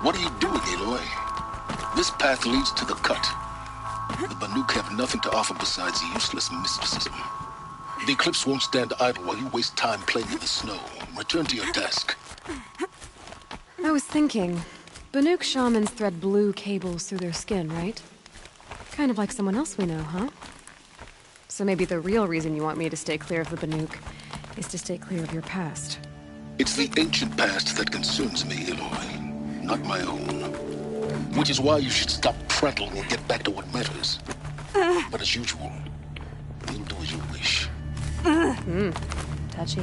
What are you doing, Aloy? This path leads to the cut. The Banuk have nothing to offer besides useless mysticism. The Eclipse won't stand idle while you waste time playing in the snow. Return to your task. I was thinking, Banuk shamans thread blue cables through their skin, right? Kind of like someone else we know, huh? So maybe the real reason you want me to stay clear of the Banuk is to stay clear of your past. It's the ancient past that concerns me, Aloy, not my own. Which is why you should stop prattling and get back to what matters. But as usual, you'll do as you wish. Touchy.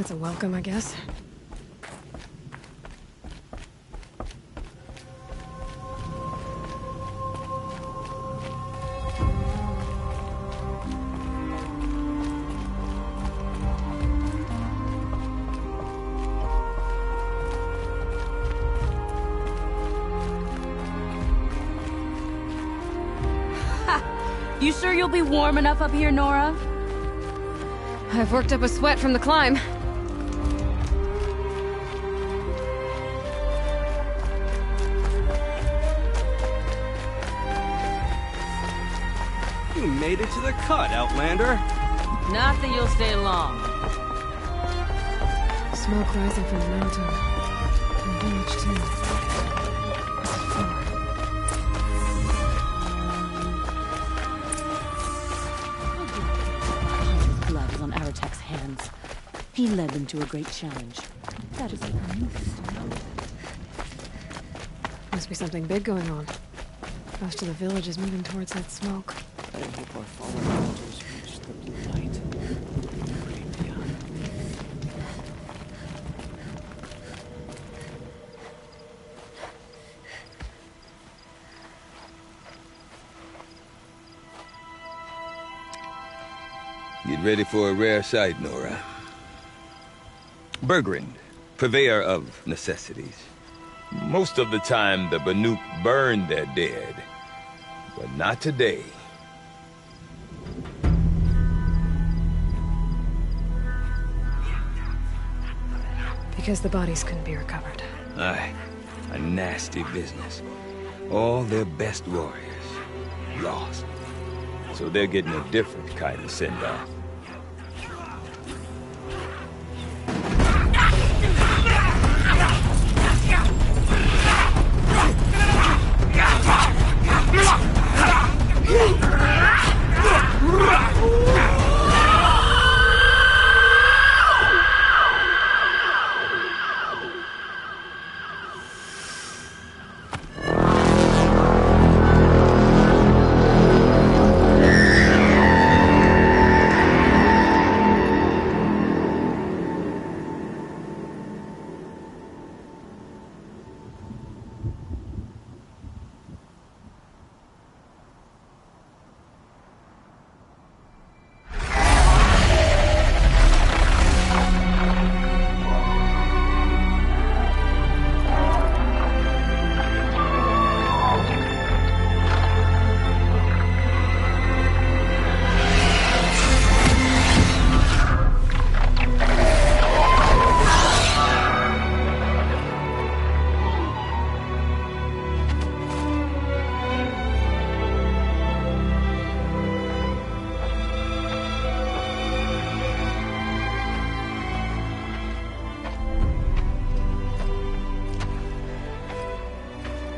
That's a welcome, I guess. You sure you'll be warm enough up here, Nora? I've worked up a sweat from the climb. You made it to the cut, Outlander. Not that you'll stay long. Smoke rising from the mountain. And village, too. His blood is on Aratak's hands. He led them to a great challenge. That is a new style. Must be something big going on. Most of the village is moving towards that smoke. I hope our fallen hunters reach the blue light. Great beyond. Get ready for a rare sight, Nora. Bergrand, purveyor of necessities. Most of the time, the Banuk burn their dead. But not today. Because the bodies couldn't be recovered. Aye, a nasty business. All their best warriors lost. So they're getting a different kind of send-off.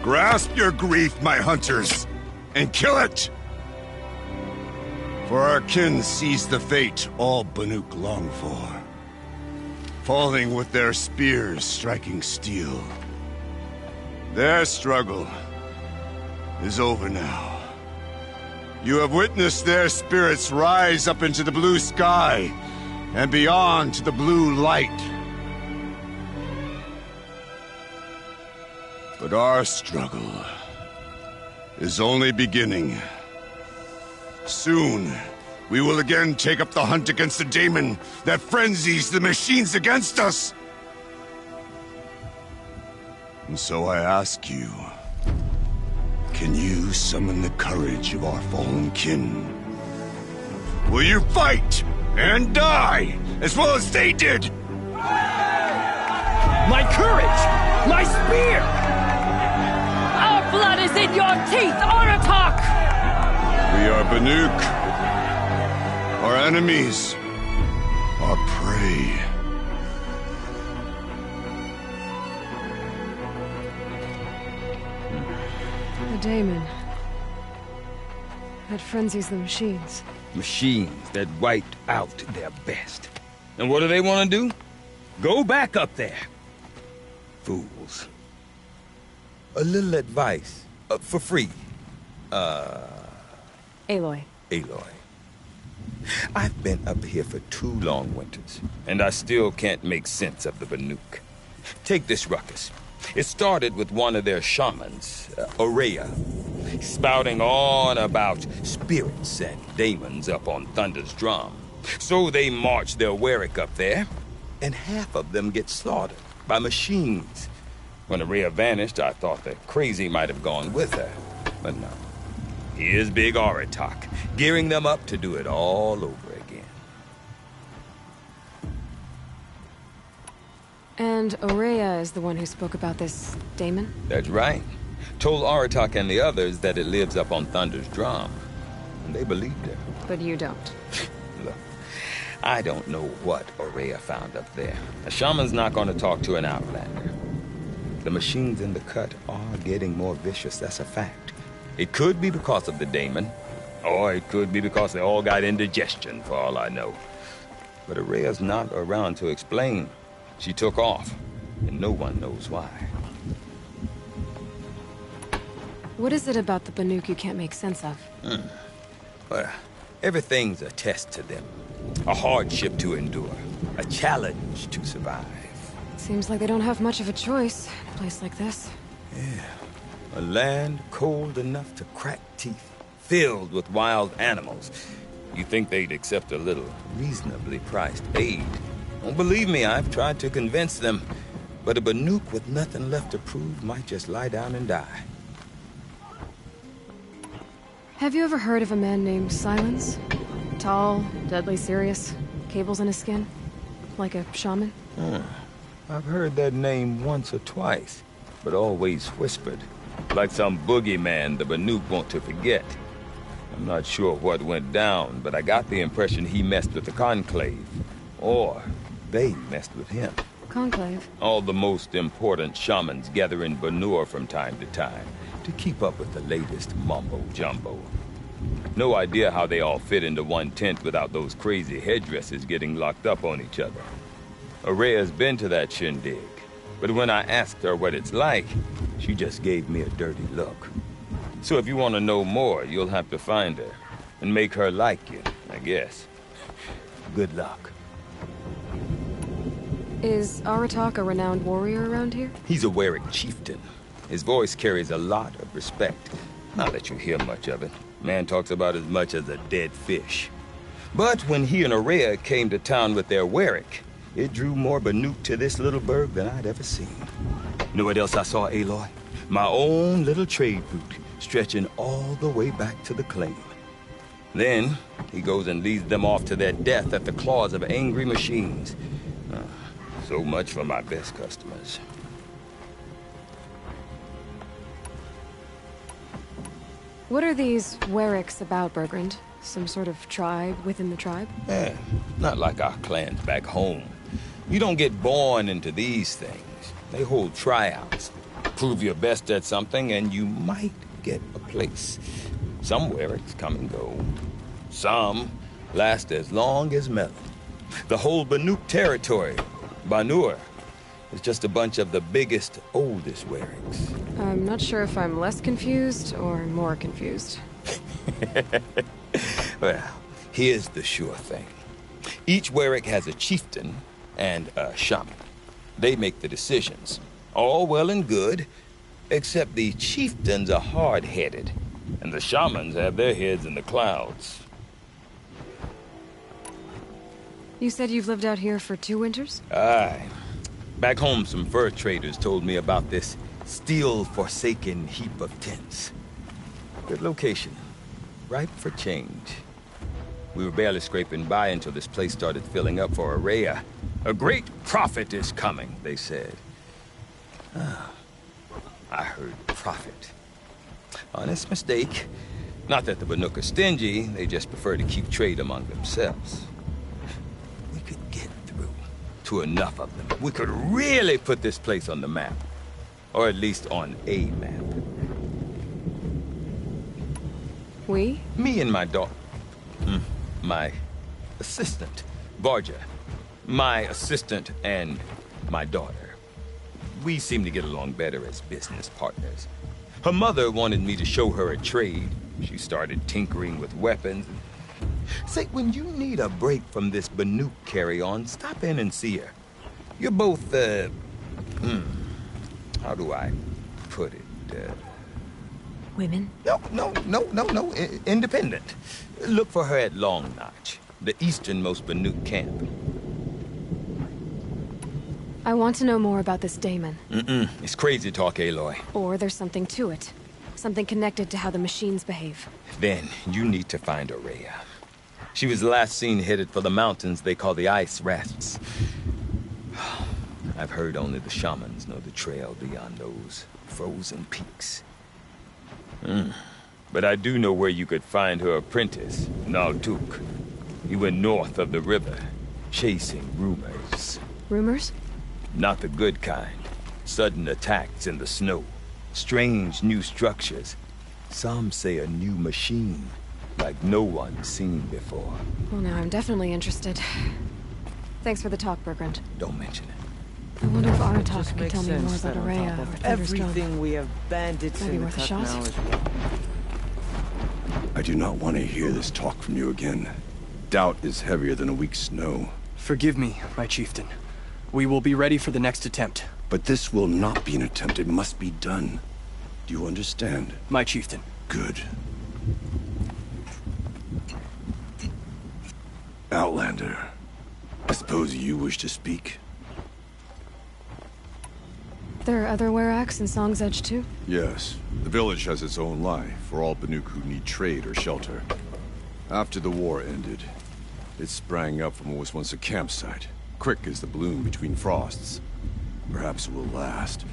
Grasp your grief, my hunters, and kill it! For our kin sees the fate all Banuk long for. Falling with their spears striking steel. Their struggle is over now. You have witnessed their spirits rise up into the blue sky and beyond to the blue light. But our struggle is only beginning. Soon, we will again take up the hunt against the daemon that frenzies the machines against us. And so I ask you, can you summon the courage of our fallen kin? Will you fight and die as well as they did? My courage! My spear! Our blood is in your teeth, Aratak! We are Banuk. Our enemies. Our prey. The daemon. That frenzies the machines. Machines that wiped out their best. And what do they want to do? Go back up there. Fools. A little advice. For free. Aloy. Aloy. I've been up here for 2 long winters, and I still can't make sense of the Banuk. Take this ruckus. It started with one of their shamans, Aurea, spouting on about spirits and daemons up on Thunder's drum. So they march their Warwick up there, and half of them get slaughtered by machines. When Aurea vanished, I thought the crazy might have gone with her, but no. Here's Big Aratak, gearing them up to do it all over again. And Aurea is the one who spoke about this daemon? That's right. Told Aratak and the others that it lives up on Thunder's drum. they believed her. But you don't. Look, I don't know what Aurea found up there. A shaman's not going to talk to an outlander. The machines in the cut are getting more vicious, that's a fact. It could be because of the daemon, or it could be because they all got indigestion, for all I know. But Aurea's not around to explain. She took off, and no one knows why. What is it about the Banuk you can't make sense of? Well, everything's a test to them. A hardship to endure. A challenge to survive. Seems like they don't have much of a choice in a place like this. Yeah. A land cold enough to crack teeth, filled with wild animals. You think they'd accept a little reasonably priced aid. Don't believe me, I've tried to convince them. But a Banuk with nothing left to prove might just lie down and die. Have you ever heard of a man named Silence? Tall, deadly serious, cables in his skin? Like a shaman? I've heard that name once or twice, but always whispered. Like some boogeyman the Banuk want to forget. I'm not sure what went down, but I got the impression he messed with the Conclave. Or they messed with him. Conclave? All the most important shamans gather in Banur from time to time to keep up with the latest mumbo-jumbo. No idea how they all fit into one tent without those crazy headdresses getting locked up on each other. Aurea's been to that shindig, but when I asked her what it's like, she just gave me a dirty look. So if you want to know more, you'll have to find her and make her like you, I guess. Good luck. Is Aratak a renowned warrior around here? He's a Werik chieftain. His voice carries a lot of respect. Not that you hear much of it. Man talks about as much as a dead fish. But when he and Aurea came to town with their Werik, it drew more Banuk to this little burg than I'd ever seen. You know what else I saw, Aloy? My own little trade route, stretching all the way back to the claim. Then, he goes and leads them off to their death at the claws of angry machines. So much for my best customers. What are these Weriks about, Bergrand? Some sort of tribe within the tribe? Not like our clans back home. You don't get born into these things. They hold tryouts. Prove your best at something and you might get a place. Some Weriks come and go. Some last as long as Melon. The whole Banuk territory, Banur, is just a bunch of the biggest, oldest Weriks. I'm not sure if I'm less confused or more confused. Well, here's the sure thing. Each Werik has a chieftain and a shaman. They make the decisions. All well and good, except the chieftains are hard-headed, and the shamans have their heads in the clouds. You said you've lived out here for 2 winters? Aye. Back home, some fur traders told me about this steel-forsaken heap of tents. Good location. Ripe for change. We were barely scraping by until this place started filling up for Aurea. A great prophet is coming, they said. I heard prophet. Honest mistake. Not that the Banuk are stingy, they just prefer to keep trade among themselves. We could get through to enough of them. We could really put this place on the map. Or at least on a map. We? Me and my daughter. My assistant, Barja. My assistant and my daughter. We seem to get along better as business partners. Her mother wanted me to show her a trade. She started tinkering with weapons. Say, when you need a break from this Banuk carry-on, stop in and see her. You're both, how do I put it? Women? No. Independent. Look for her at Long Notch, the easternmost Banuk camp. I want to know more about this daemon. It's crazy talk, Aloy. Or there's something to it. Something connected to how the machines behave. Then you need to find Aurea. She was last seen headed for the mountains they call the Ice Rasps. I've heard only the shamans know the trail beyond those frozen peaks. but I do know where you could find her apprentice, Nalduk. He went north of the river, chasing rumors. Rumors? Not the good kind. Sudden attacks in the snow. Strange new structures. Some say a new machine, like no one's seen before. Well, now I'm definitely interested. Thanks for the talk, Bergrand. Don't mention it. I wonder if Aratak Just could makes tell me more sense about that on Araya top or of Thunder's Drum. everything we have bandits Maybe in the worth a cut shot? now as well. I do not want to hear this talk from you again. Doubt is heavier than a week's snow. Forgive me, my chieftain. We will be ready for the next attempt. But this will not be an attempt. It must be done. Do you understand? My chieftain. Good. Outlander, I suppose you wish to speak? There are other Weraks in Song's Edge too? Yes. The village has its own life for all Banuk who need trade or shelter. After the war ended, it sprang up from what was once a campsite, quick as the bloom between frosts. Perhaps it will last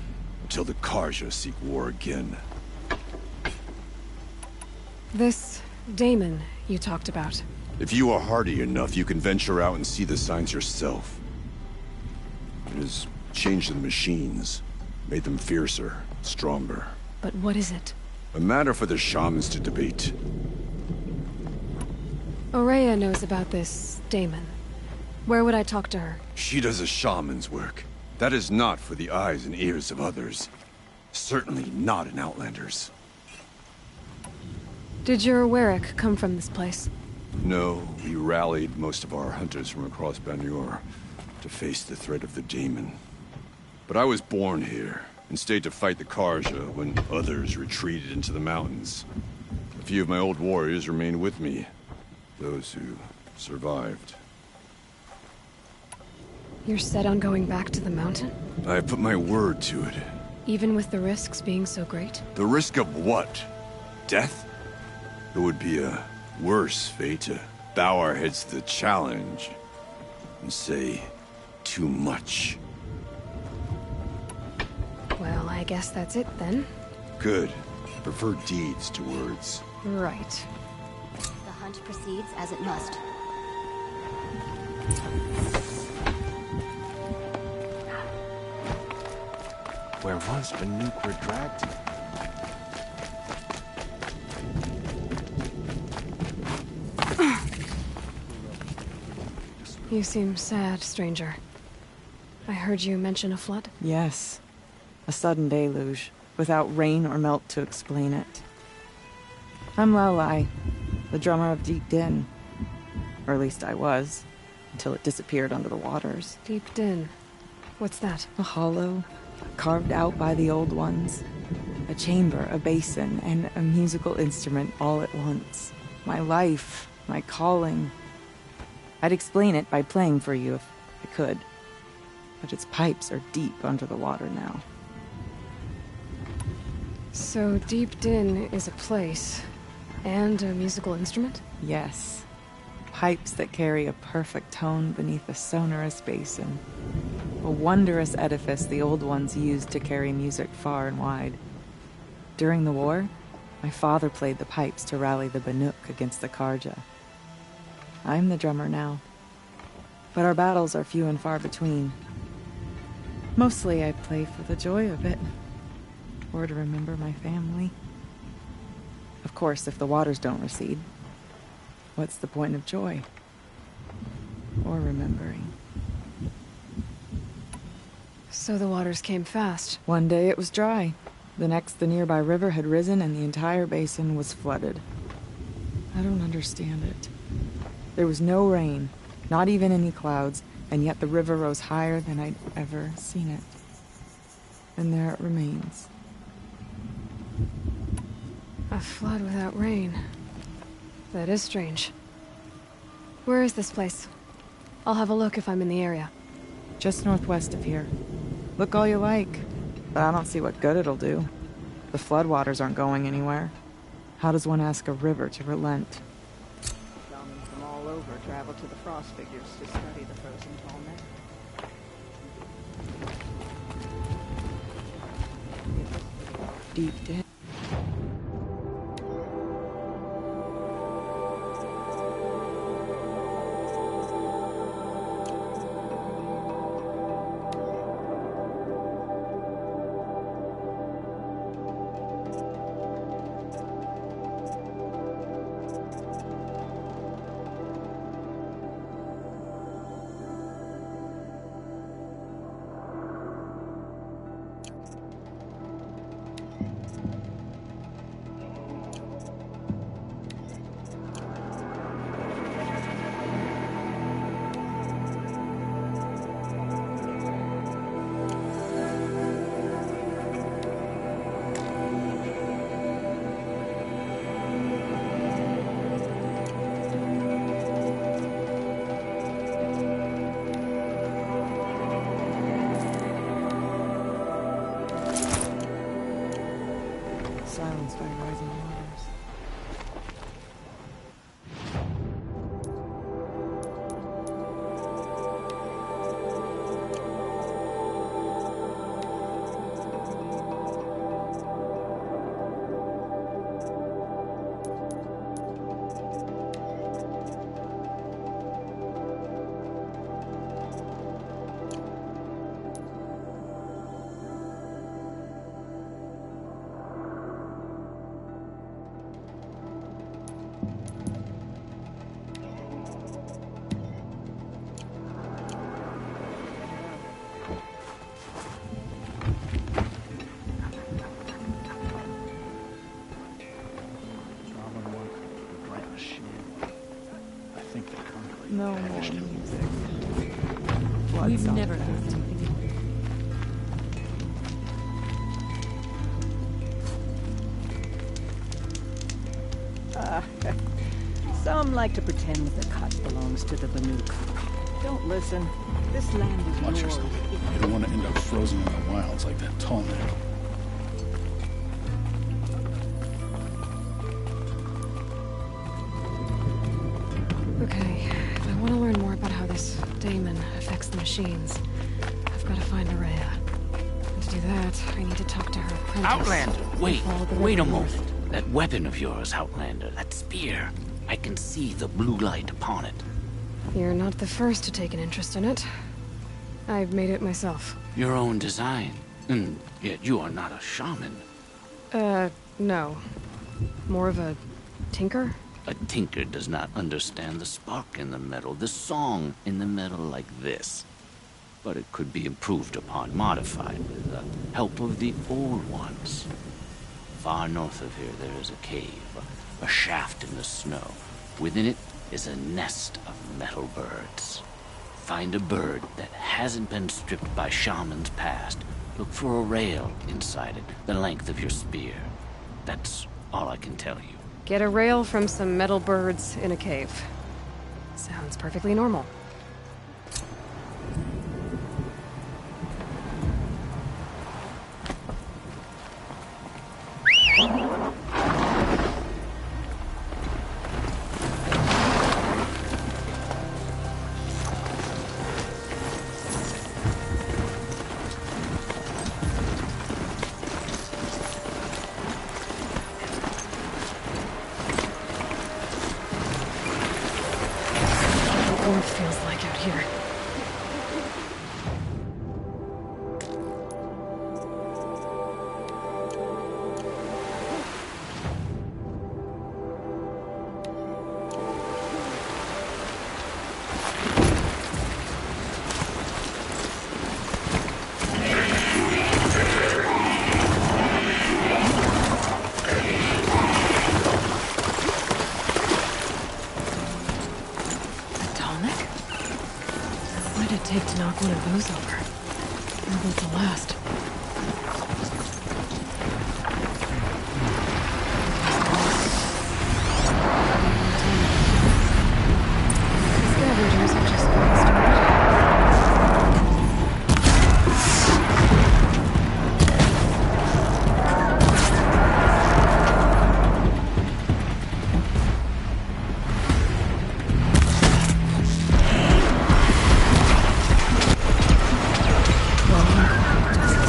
until the Karja seek war again. This Daemon you talked about. If you are hardy enough, you can venture out and see the signs yourself. It has changed the machines, made them fiercer, stronger. But what is it? A matter for the shamans to debate. Araya knows about this Daemon. Where would I talk to her? She does a shaman's work. That is not for the eyes and ears of others. Certainly not an Outlander's. Did your Werak come from this place? No, we rallied most of our hunters from across Banur to face the threat of the Daemon. But I was born here, and stayed to fight the Karja when others retreated into the mountains. A few of my old warriors remained with me, those who survived. You're set on going back to the mountain? I have put my word to it. Even with the risks being so great? The risk of what? Death? It would be a worse fate to bow our heads to the challenge and say too much. Well, I guess that's it then. Good. Prefer deeds to words. Right. The hunt proceeds as it must. Where once Banuk were dragged to. You seem sad, stranger. I heard you mention a flood? Yes. A sudden deluge, without rain or melt to explain it. I'm Lelai, the drummer of Deep Din. Or at least I was, until it disappeared under the waters. Deep Din. What's that? A hollow, carved out by the old ones. A chamber, a basin, and a musical instrument all at once. My life, my calling. I'd explain it by playing for you if I could. But its pipes are deep under the water now. So Deep Din is a place, and a musical instrument? Yes. Pipes that carry a perfect tone beneath a sonorous basin. A wondrous edifice the old ones used to carry music far and wide. During the war, my father played the pipes to rally the Banuk against the Karja. I'm the drummer now. But our battles are few and far between. Mostly I play for the joy of it. Or to remember my family. Of course, if the waters don't recede, what's the point of joy? Or remembering? So the waters came fast. One day it was dry. The next, the nearby river had risen and the entire basin was flooded. I don't understand it. There was no rain, not even any clouds, and yet the river rose higher than I'd ever seen it. And there it remains. A flood without rain. That is strange. Where is this place? I'll have a look if I'm in the area. Just northwest of here. Look all you like, but I don't see what good it'll do. The floodwaters aren't going anywhere. How does one ask a river to relent? Shamans from all over travel to the frost figures to study the frozen tallneck. Deep Din. caused by rising waters. No more music. We've never heard something. Some like to pretend that the cut belongs to the Banuk. Don't listen. This land is Watch yours. yourself. You don't want to end up frozen in the wilds like that tall man. Okay, if I want to learn more about how this daemon affects the machines, I've got to find Araya. And to do that, I need to talk to her apprentice. Outlander! Wait, Follow the wait a river moment. north. That weapon of yours, Outlander, that spear. I can see the blue light upon it. You're not the first to take an interest in it. I've made it myself. Your own design. And yet you are not a shaman. No. More of a tinker? A tinker does not understand the spark in the metal, the song in the metal like this. But it could be improved upon, modified with the help of the old ones. Far north of here there is a cave, a shaft in the snow. Within it is a nest of metal birds. Find a bird that hasn't been stripped by shamans past. Look for a rail inside it, the length of your spear. That's all I can tell you. Get a rail from some metal birds in a cave. Sounds perfectly normal. What it feels like out here. What did it take to knock one of those over? How about the last? The scavengers have just gotten started. Dust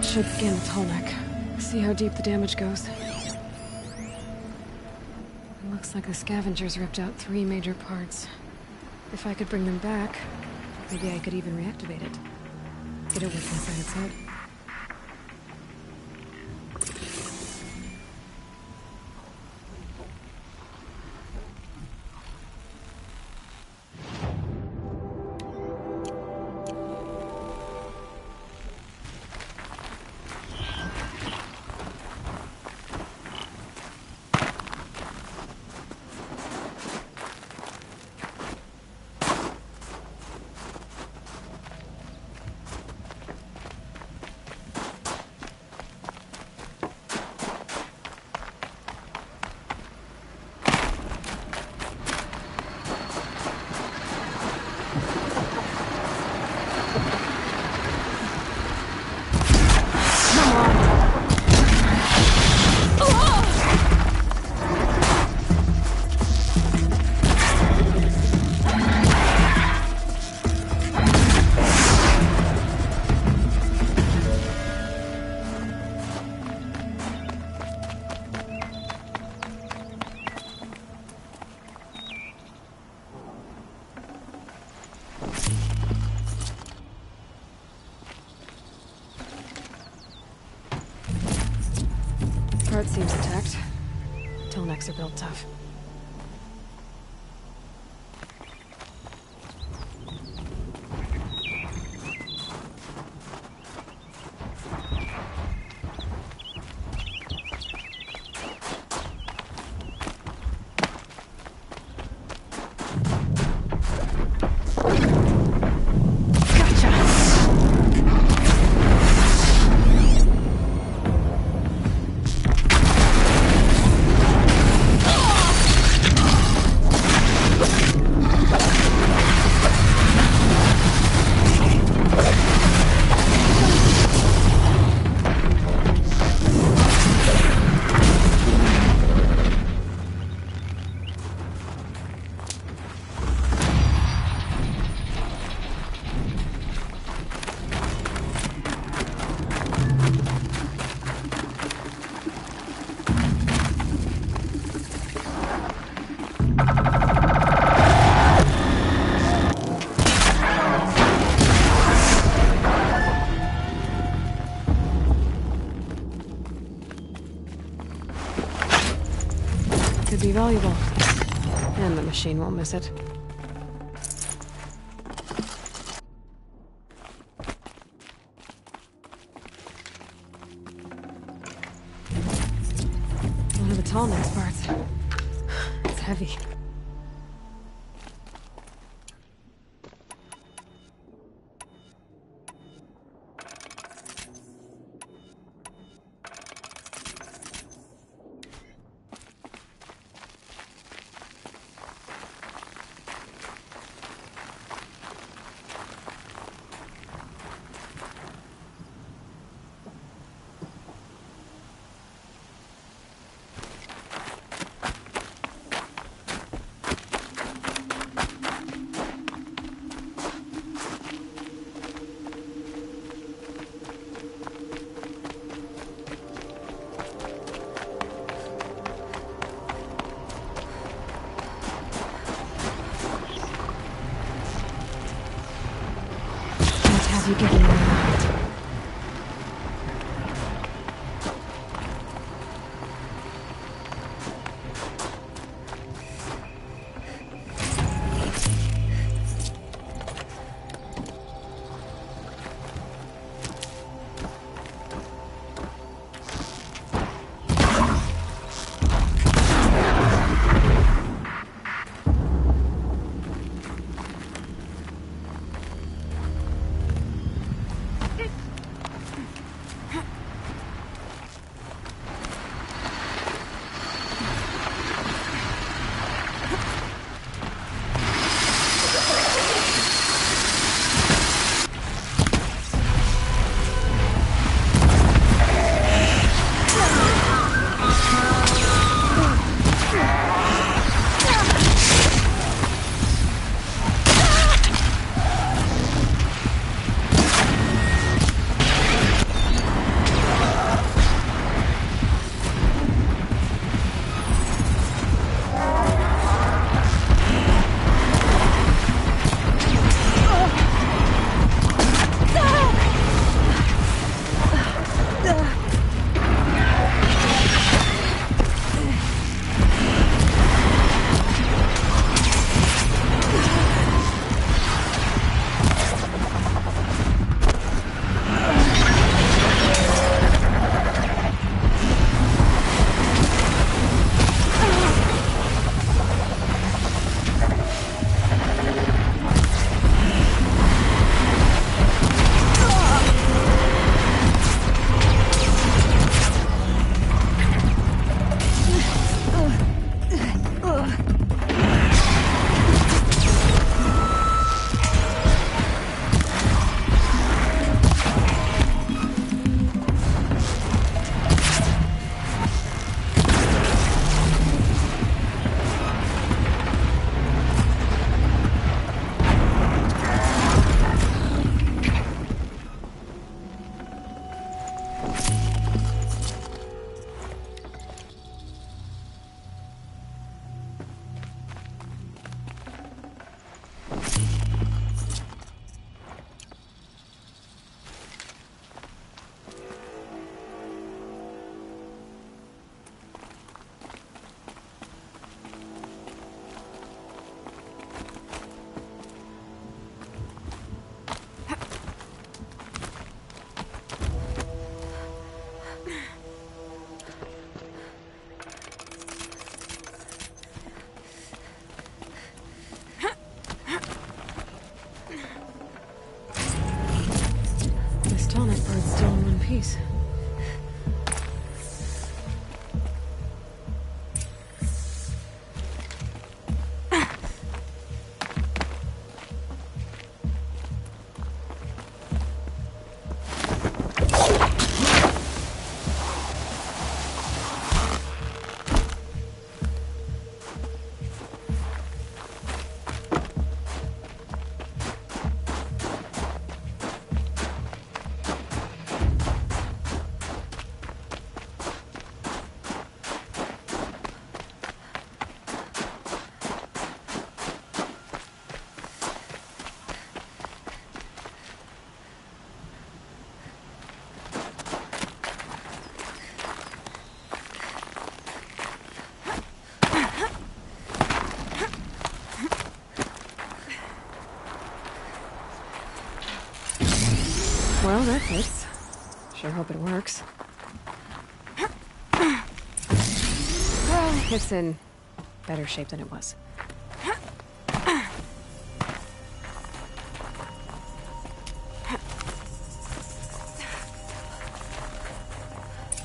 should scan the tall neck. See how deep the damage goes. It looks like the scavengers ripped out 3 major parts. If I could bring them back, maybe I could even reactivate it. Get it working inside its head. Part seems intact. Tallnecks are built tough. Could be valuable. And the machine won't miss it. One of the Tallneck's parts. It's heavy. Peace. Well, that fits. Sure hope it works. Well, it's in better shape than it was.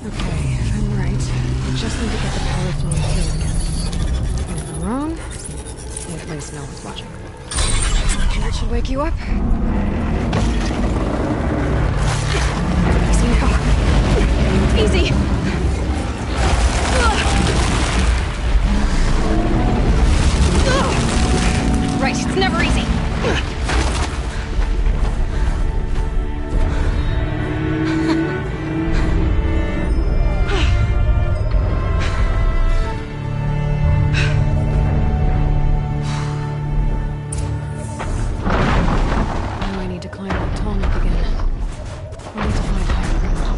Okay, I'm right. I just need to get the power flowing through again. If I'm wrong, at least no one's watching. That should wake you up. Easy! Right, it's never easy. Now I need to climb that tall neck again. I need to find higher ground.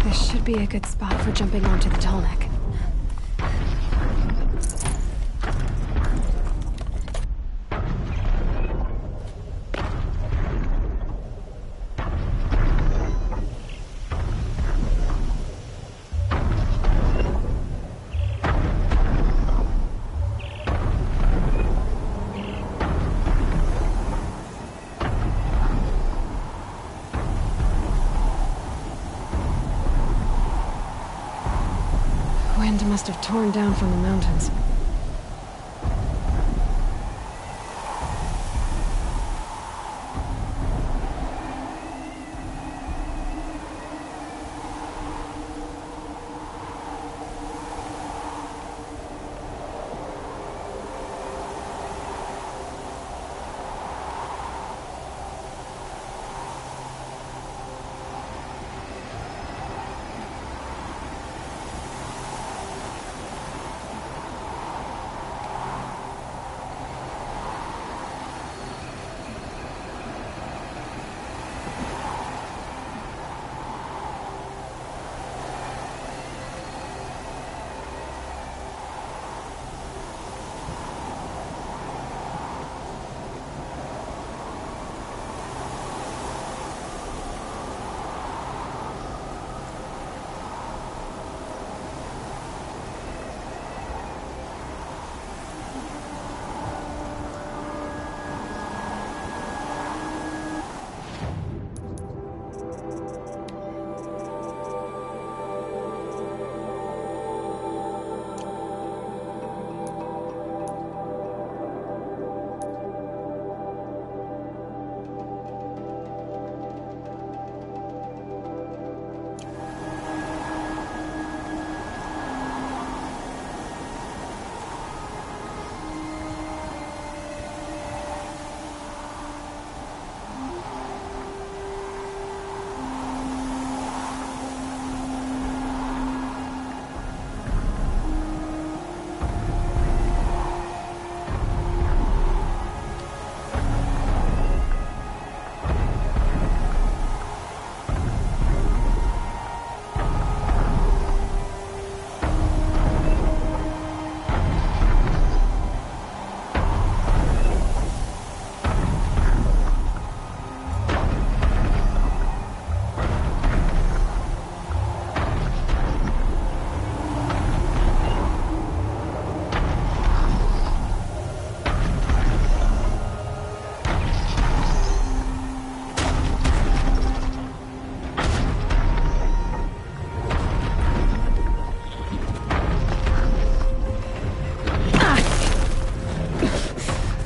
This should be a good spot for jumping onto the tall neck. Wind must have torn down from the mountains.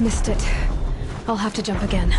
Missed it. I'll have to jump again.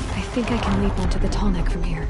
I think I can leap onto the tonic from here.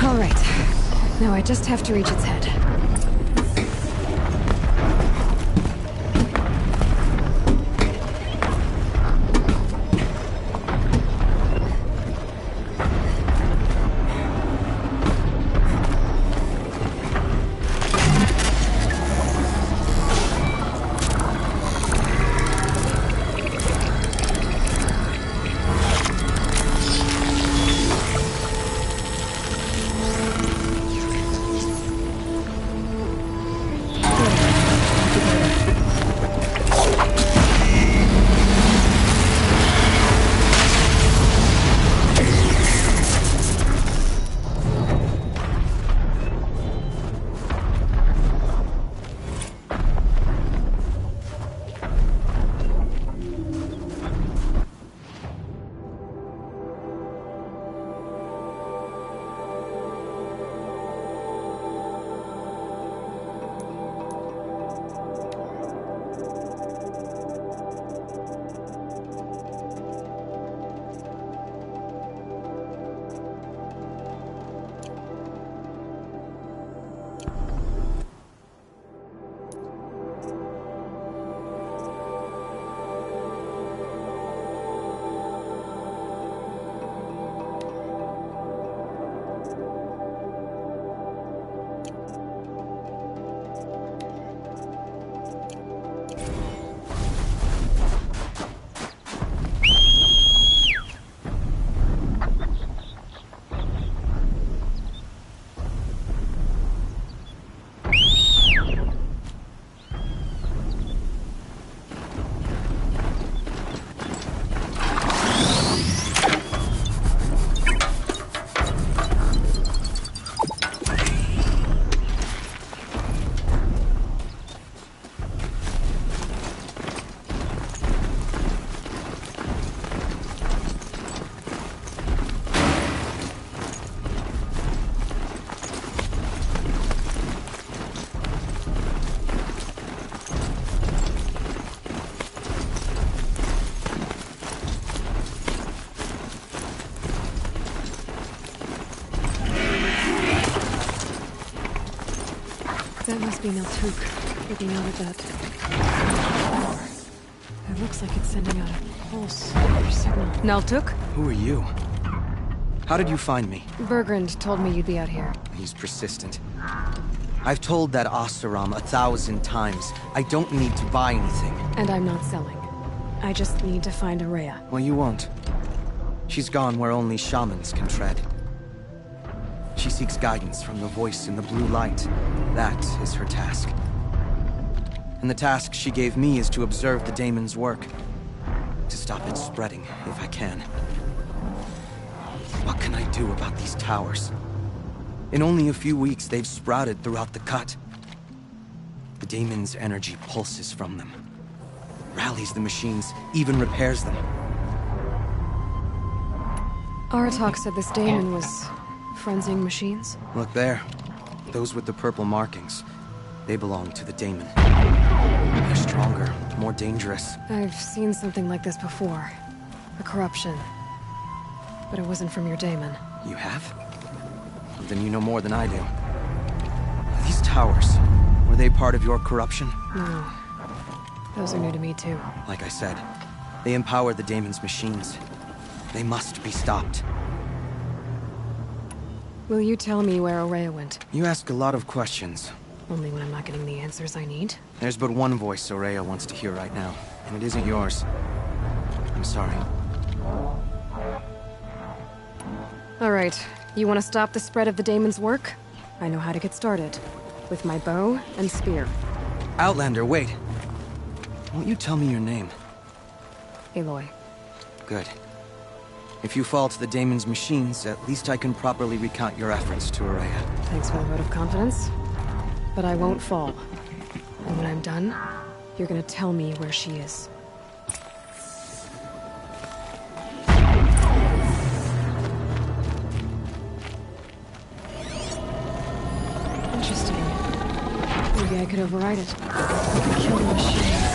All right. Now I just have to reach its head. That must be Naltuk, looking out at that. It looks like it's sending out a pulse or signal. Naltuk? Who are you? How did you find me? Bergrand told me you'd be out here. He's persistent. I've told that Oseram 1,000 times. I don't need to buy anything. And I'm not selling. I just need to find Araya. Well, you won't. She's gone where only shamans can tread. She seeks guidance from the voice in the blue light. That is her task. And the task she gave me is to observe the daemon's work. To stop it spreading, if I can. What can I do about these towers? In only a few weeks, they've sprouted throughout the cut. The daemon's energy pulses from them. Rallies the machines, even repairs them. Aratak said this daemon was frenzying machines. Look there. Those with the purple markings. They belong to the daemon. They're stronger, more dangerous. I've seen something like this before. A corruption. But it wasn't from your daemon. You have? Then you know more than I do. These towers, were they part of your corruption? No. Those are new to me too. Like I said, they empower the daemon's machines. They must be stopped. Will you tell me where Araya went? You ask a lot of questions. Only when I'm not getting the answers I need. There's but one voice Araya wants to hear right now, and it isn't yours. I'm sorry. All right. You want to stop the spread of the daemon's work? I know how to get started. With my bow and spear. Outlander, wait. Won't you tell me your name? Aloy. Good. If you fall to the daemon's machines, at least I can properly recount your efforts to Araya. Thanks for the vote of confidence. But I won't fall. And when I'm done, you're gonna tell me where she is. Interesting. Maybe I could override it. I could kill the machines.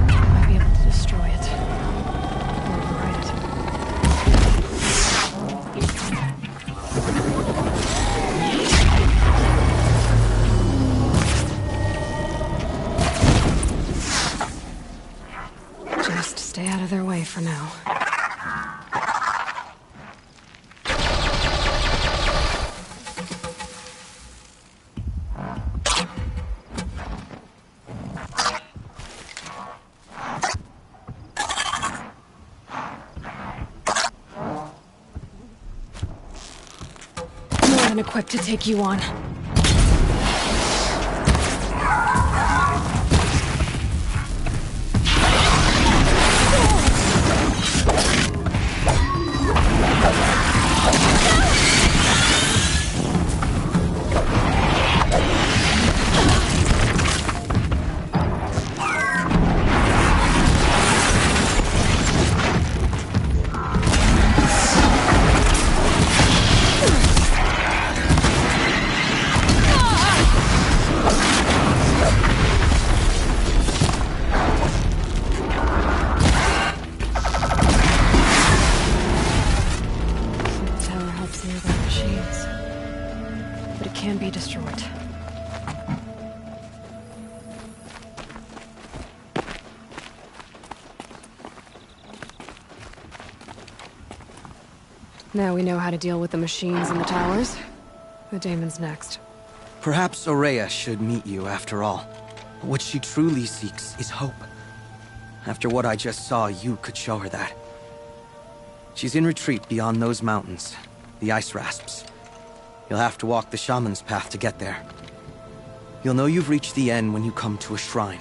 I might be able to destroy it. Or override it. Just stay out of their way for now. More than equipped to take you on. Now we know how to deal with the machines in the towers. The daemon's next. Perhaps Araya should meet you after all. But what she truly seeks is hope. After what I just saw, you could show her that. She's in retreat beyond those mountains, the ice rasps. You'll have to walk the shaman's path to get there. You'll know you've reached the end when you come to a shrine.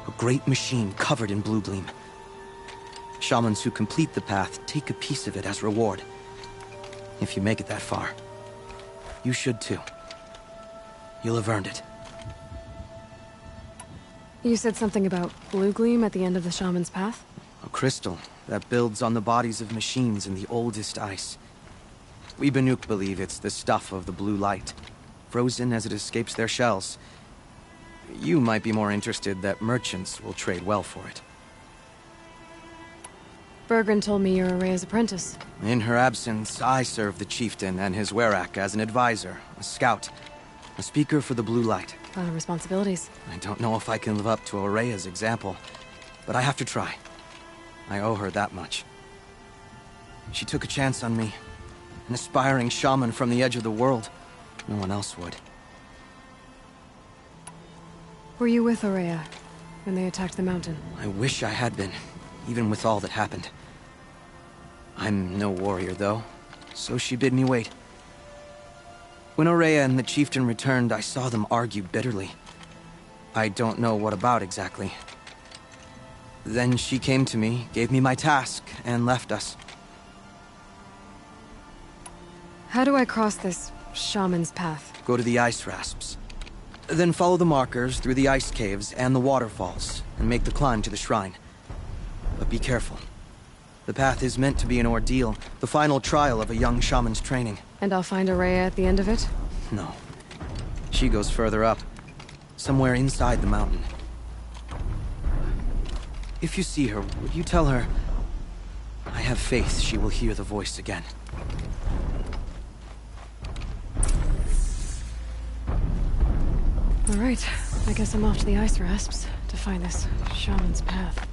A great machine covered in blue gleam. Shamans who complete the path take a piece of it as reward. If you make it that far, you should too. You'll have earned it. You said something about blue gleam at the end of the shaman's path? A crystal that builds on the bodies of machines in the oldest ice. We Banuk believe it's the stuff of the blue light, frozen as it escapes their shells. You might be more interested that merchants will trade well for it. Bergrand told me you're Araya's apprentice. In her absence, I serve the chieftain and his werak as an advisor, a scout. A speaker for the blue light. A lot of responsibilities. I don't know if I can live up to Aurea's example, but I have to try. I owe her that much. She took a chance on me. An aspiring shaman from the edge of the world. No one else would. Were you with Aurea when they attacked the mountain? I wish I had been, even with all that happened. I'm no warrior, though, so she bid me wait. When Aurea and the chieftain returned, I saw them argue bitterly. I don't know what about exactly. Then she came to me, gave me my task, and left us. How do I cross this shaman's path? Go to the ice rasps. Then follow the markers through the ice caves and the waterfalls, and make the climb to the shrine. But be careful. The path is meant to be an ordeal, the final trial of a young shaman's training. And I'll find Aurea at the end of it? No. She goes further up. Somewhere inside the mountain. If you see her, would you tell her... I have faith she will hear the voice again. All right, I guess I'm off to the ice rasps to find this shaman's path.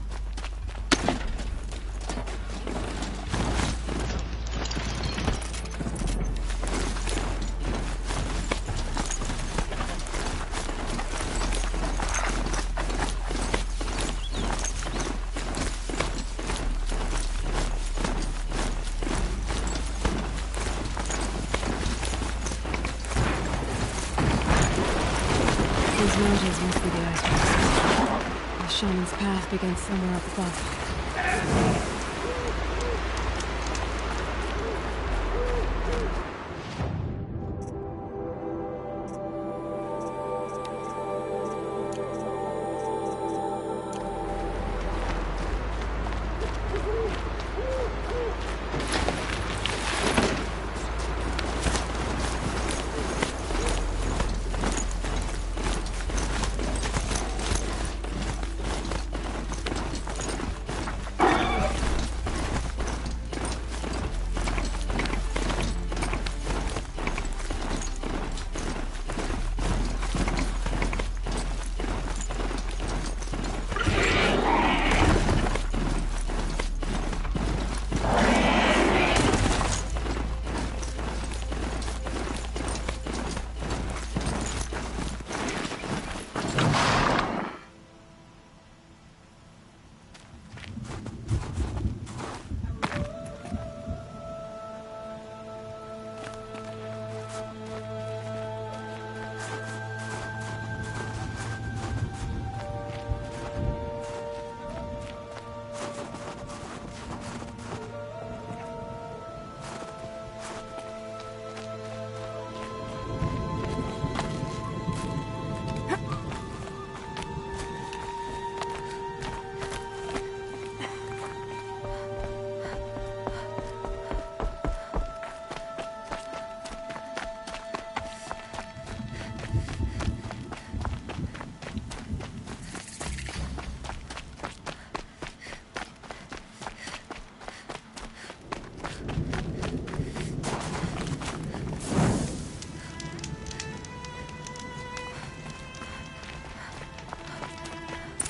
These mountains must be the ice rasps. The shaman's path begins somewhere up above.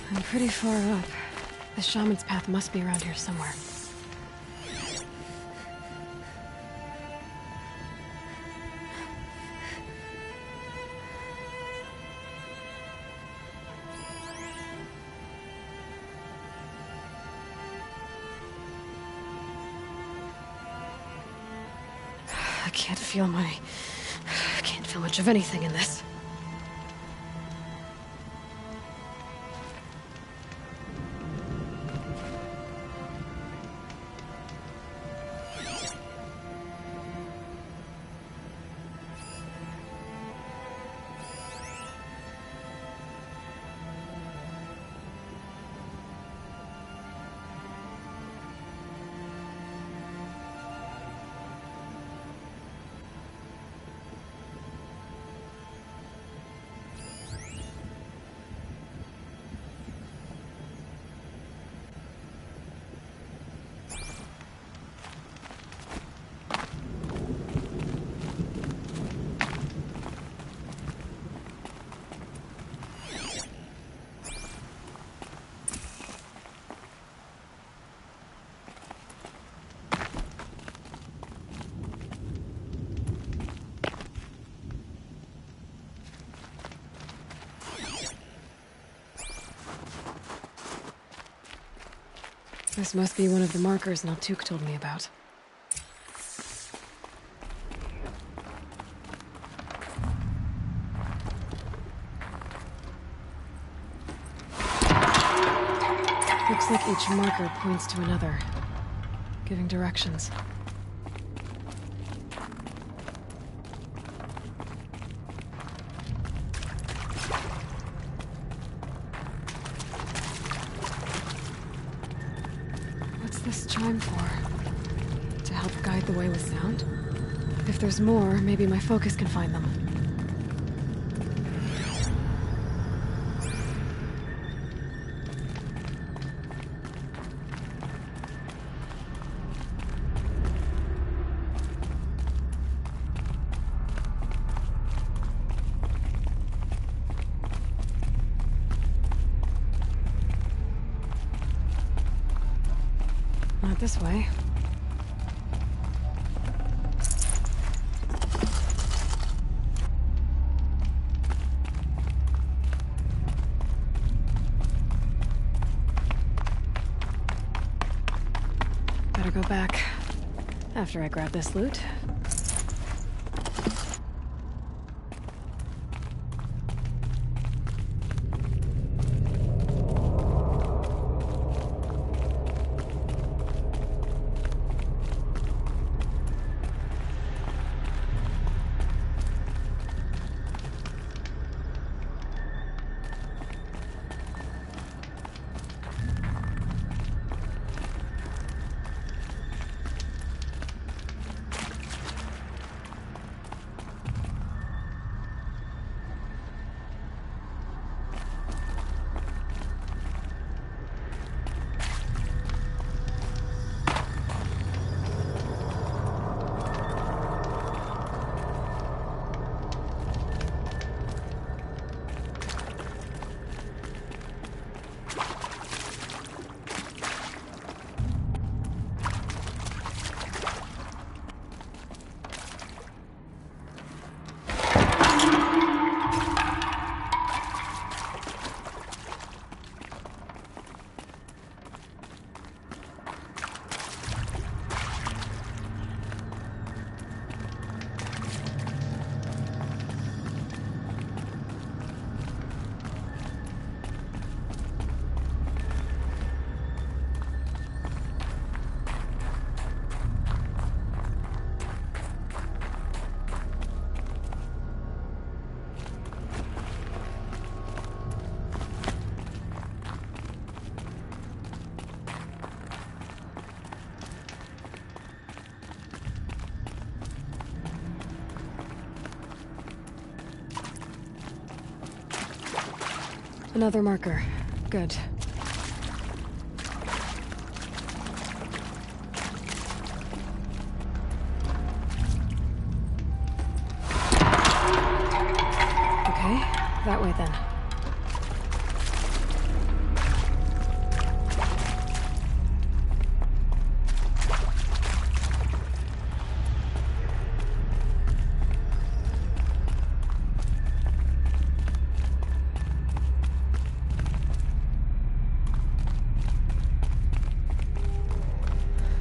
I'm pretty far up. The shaman's path must be around here somewhere. I can't feel much of anything in this. This must be one of the markers Naltuk told me about. Looks like each marker points to another, giving directions. What's this chime for? To help guide the way with sound? If there's more, maybe my focus can find them. Not this way. Better go back after I grab this loot. Another marker. Good. Okay, that way then.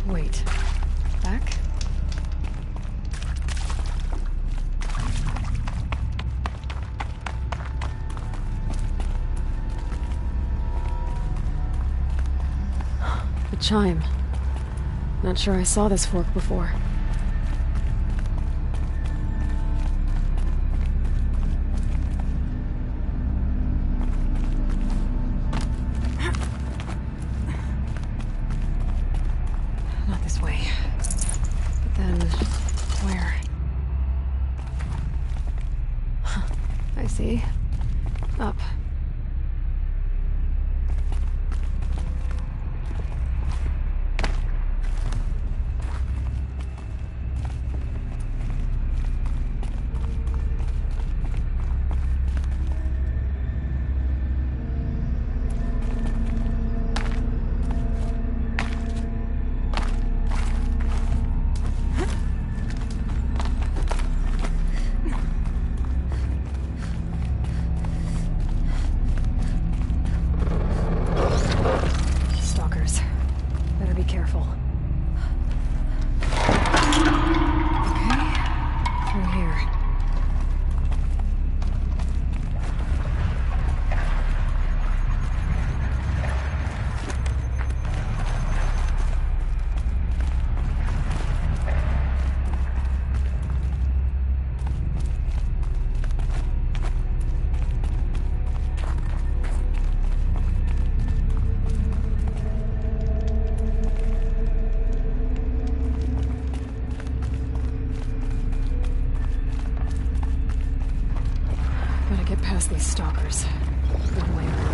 Wait. Back? A chime. Not sure I saw this fork before. Not this way. But then, where? Huh, I see. Up. against these stalkers, one way or another.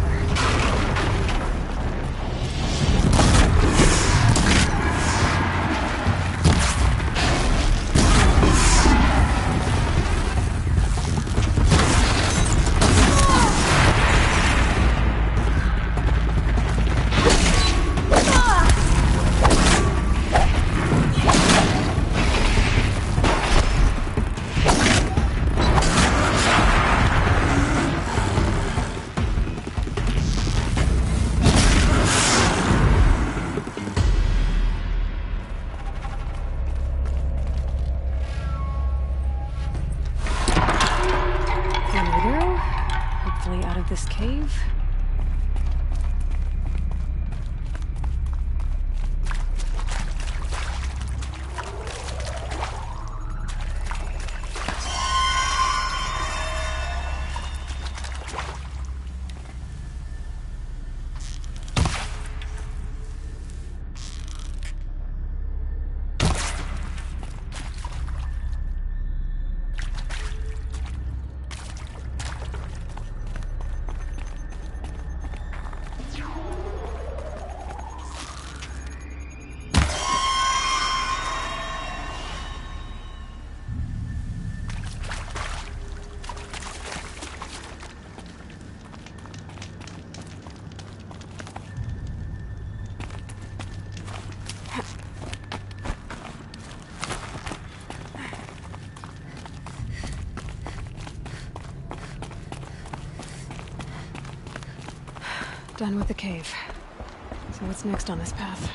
This cave? Done with the cave. So what's next on this path?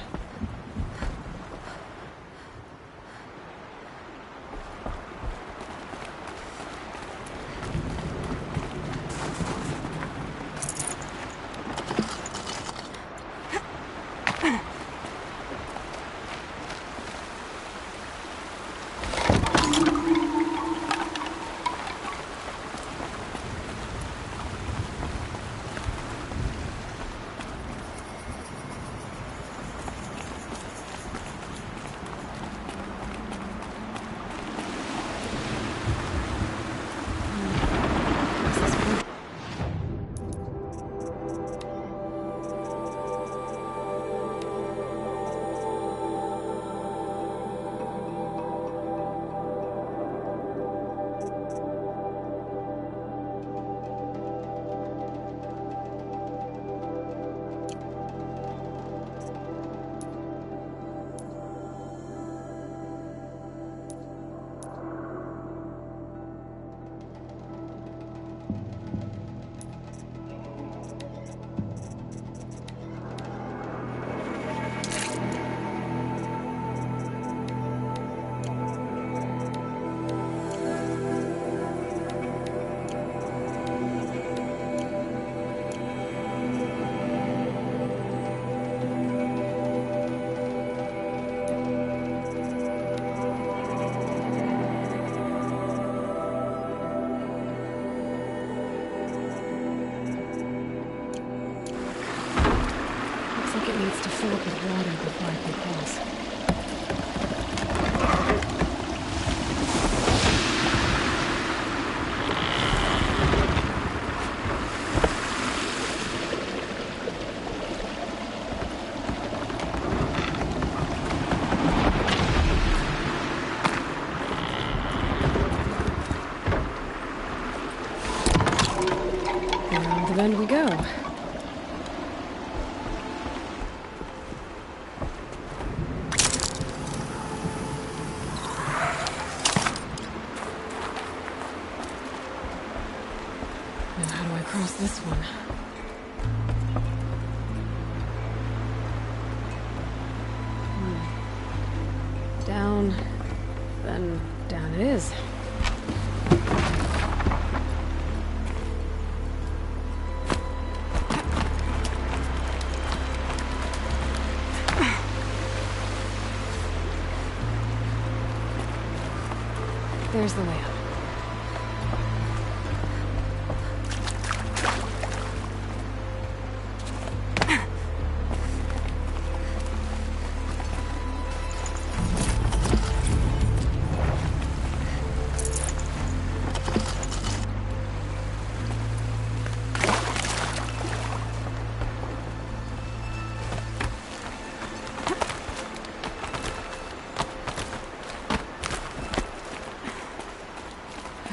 Needs to fill up with water before I can cross. Around the bend we go. This one. Down, then down it is. There's the way up.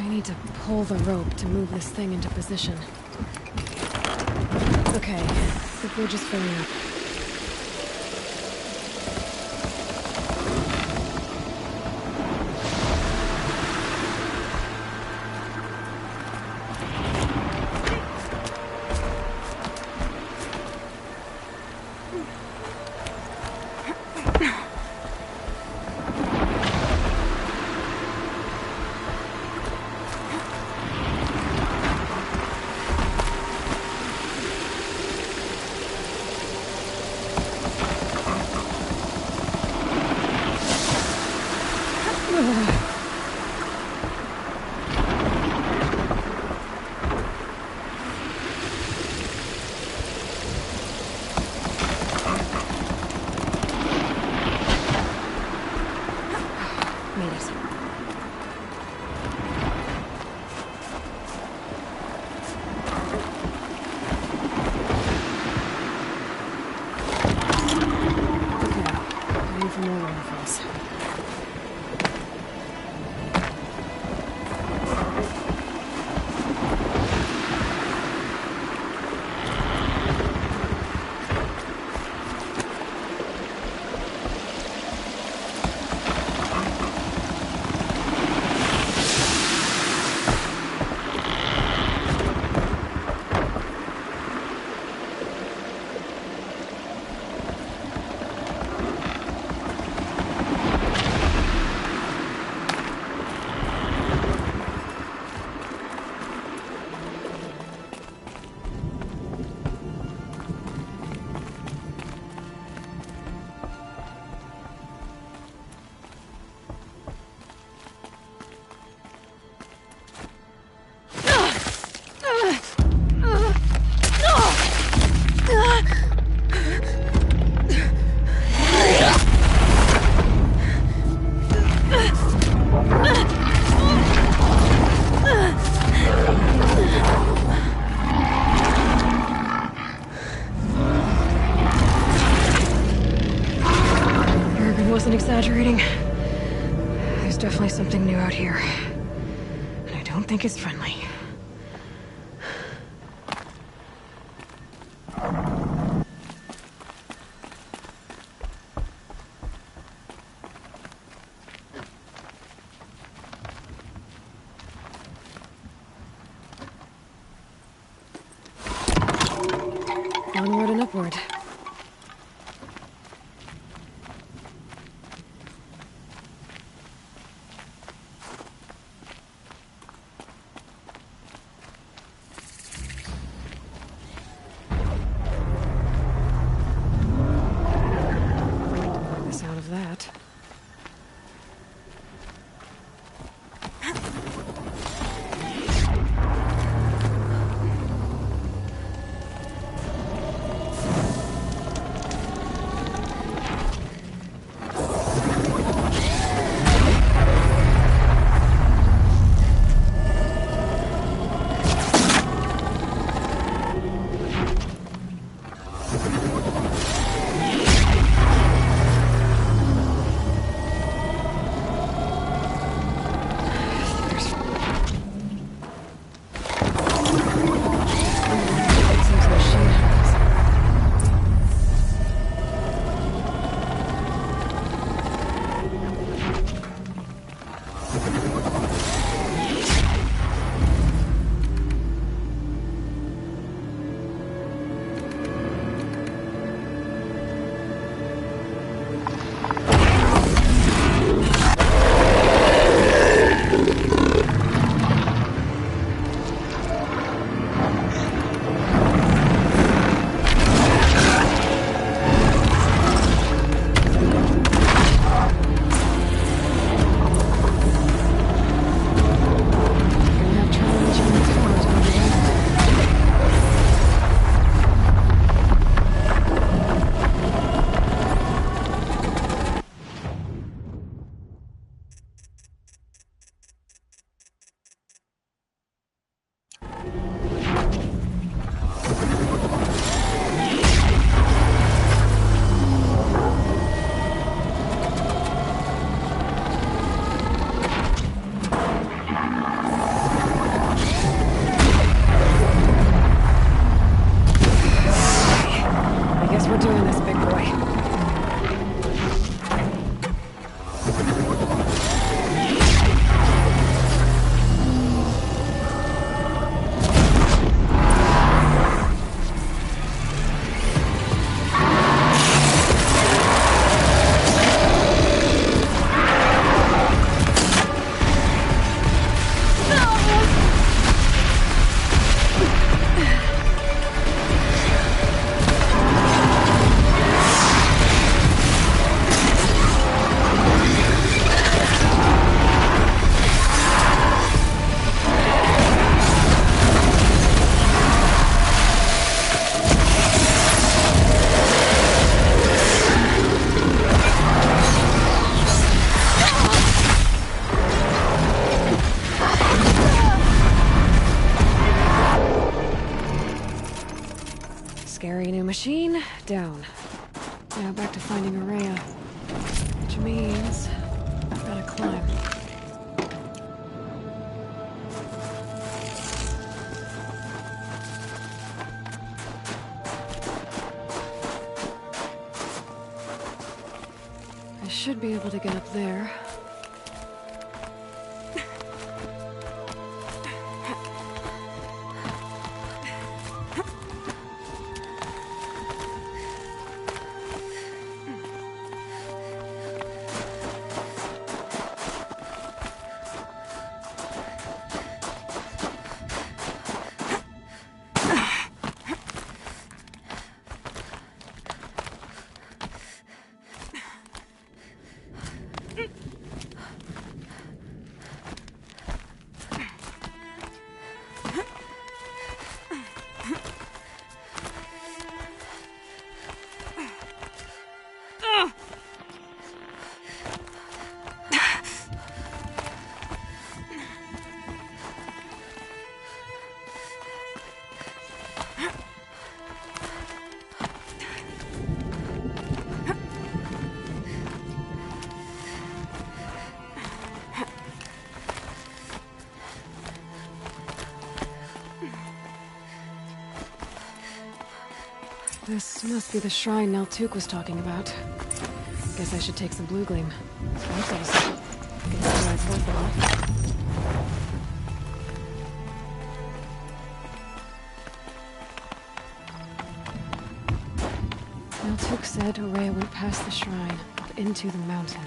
I need to pull the rope to move this thing into position. Okay, the bridge is filling up. Exaggerating. There's definitely something new out here. And I don't think it's friendly. Onward and upward. down. Now back to finding Araya. Which means I've gotta climb. I should be able to get up there. This must be the shrine Naltuk was talking about. Guess I should take some blue gleam. Guess that's worthwhile. Naltuk said Araya went past the shrine, up into the mountain.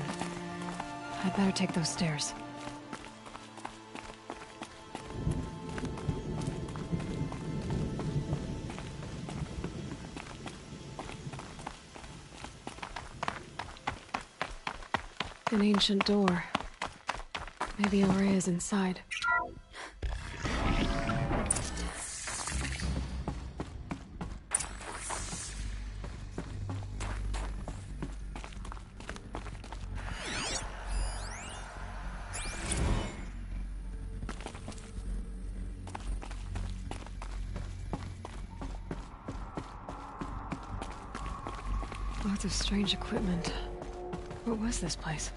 I'd better take those stairs. An ancient door. Maybe Araya's inside. Lots of strange equipment. What was this place?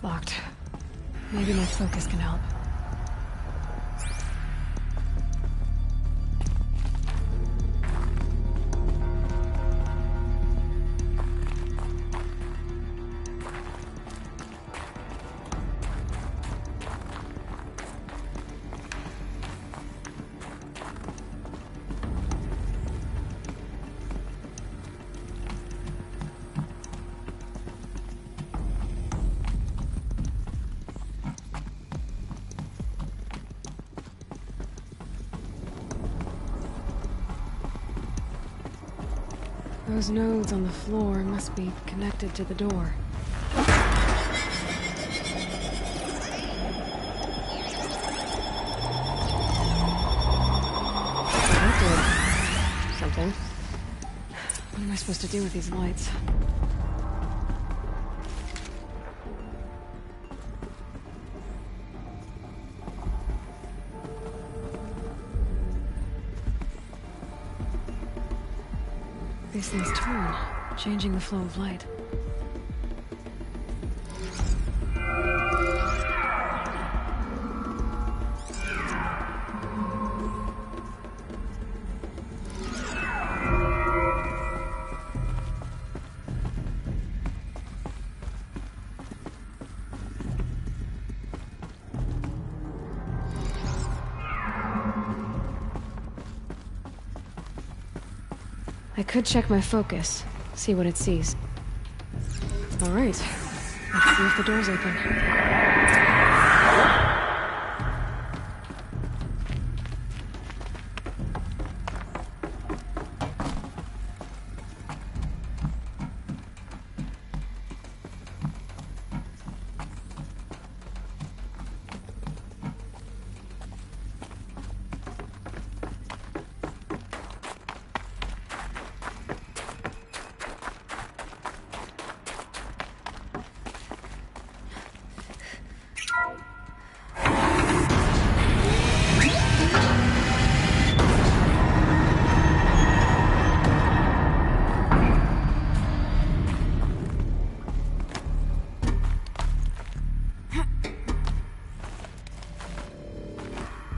Locked. Maybe my focus can help. Those nodes on the floor must be connected to the door. That did something. What am I supposed to do with these lights? These things turn, changing the flow of light. I could check my focus, see what it sees. All right, let's see if the door's open.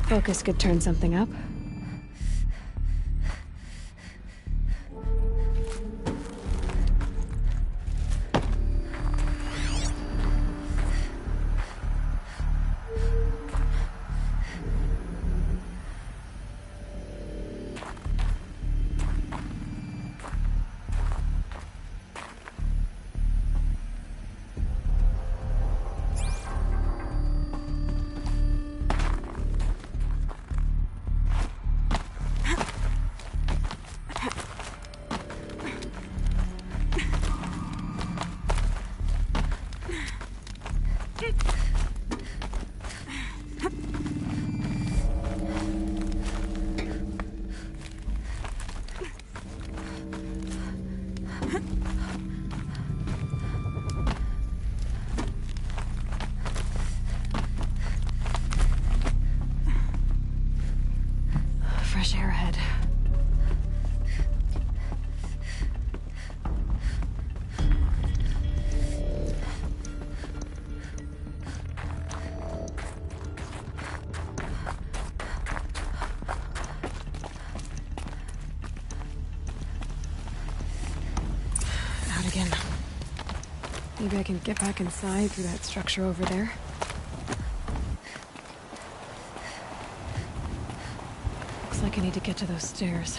Focus could turn something up. Fresh air ahead. Out again. Maybe I can get back inside through that structure over there. Looks like I need to get to those stairs.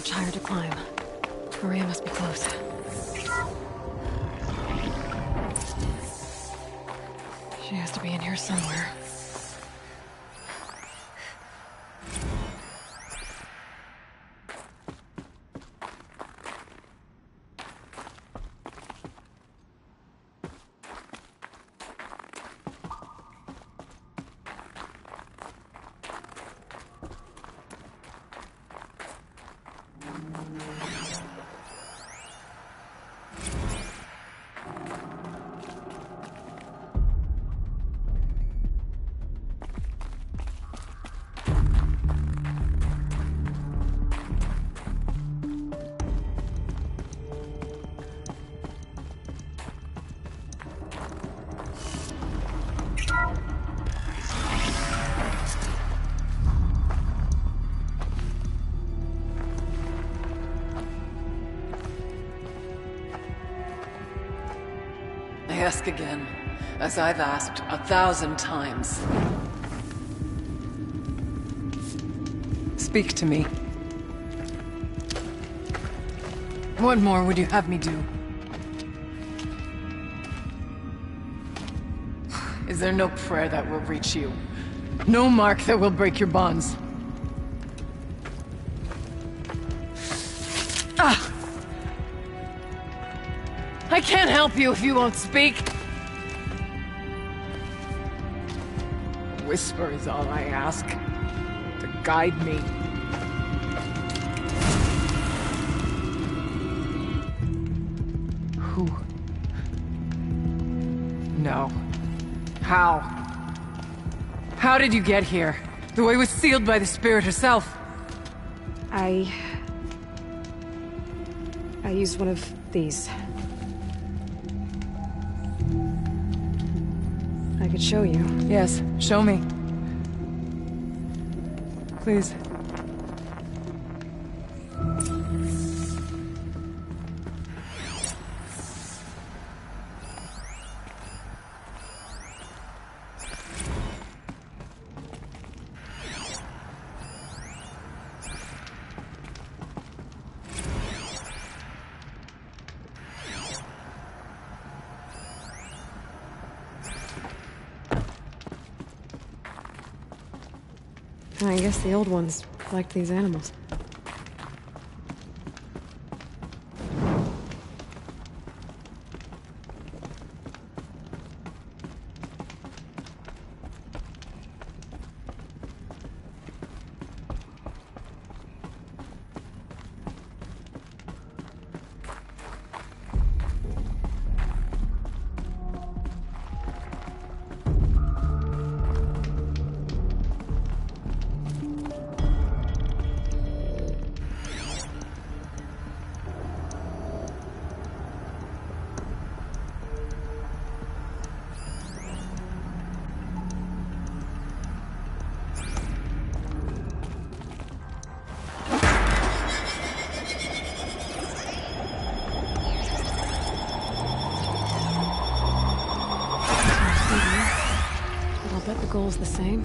much higher to climb. Maria must be close. She has to be in here somewhere. I ask again, as I've asked 1,000 times. Speak to me. What more would you have me do? Is there no prayer that will reach you? No mark that will break your bonds? Ah! I can't help you if you won't speak. Whisper is all I ask. To guide me. Who? No. How? How did you get here? The way was sealed by the spirit herself. I used one of these. I could show you. Yes, show me. Please. I guess the old ones liked these animals. Goal's the same.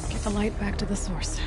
Get the light back to the source.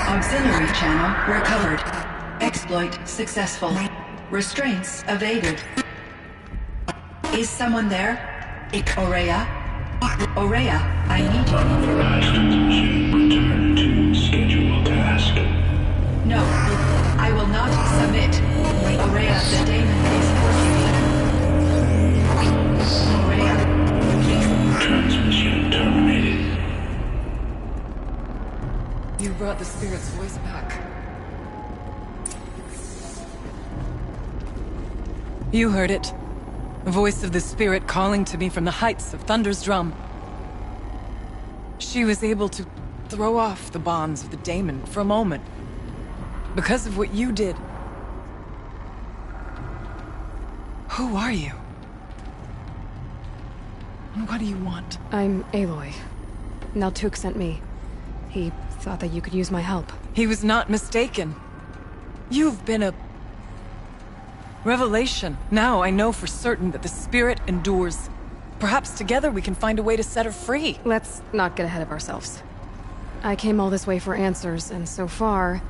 Auxiliary channel recovered. Exploit successful. Restraints evaded. Is someone there? Aurea? Aurea, I need you. Unauthorized transmission. Return to schedule task. No, I will not submit. Aurea, the daemon is forcing me. Aurea, please. Transmission terminated. You brought the spirit's voice back. You heard it. The voice of the spirit calling to me from the heights of Thunder's drum. She was able to throw off the bonds of the daemon for a moment. Because of what you did. Who are you? And what do you want? I'm Aloy. Naltuk sent me. He thought that you could use my help. He was not mistaken. You've been a revelation. Now I know for certain that the spirit endures. Perhaps together we can find a way to set her free. Let's not get ahead of ourselves. I came all this way for answers, and so far,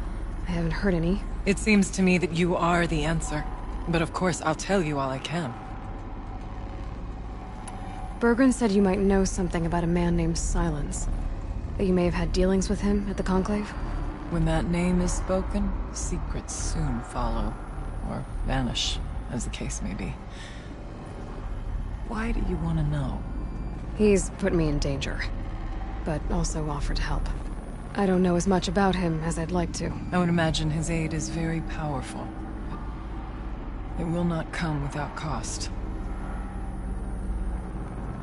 I haven't heard any. It seems to me that you are the answer. But of course, I'll tell you all I can. Bergren said you might know something about a man named Silence. That you may have had dealings with him at the Conclave? When that name is spoken, secrets soon follow. Or vanish, as the case may be. Why do you want to know? He's put me in danger, but also offered help. I don't know as much about him as I'd like to. I would imagine his aid is very powerful. It will not come without cost.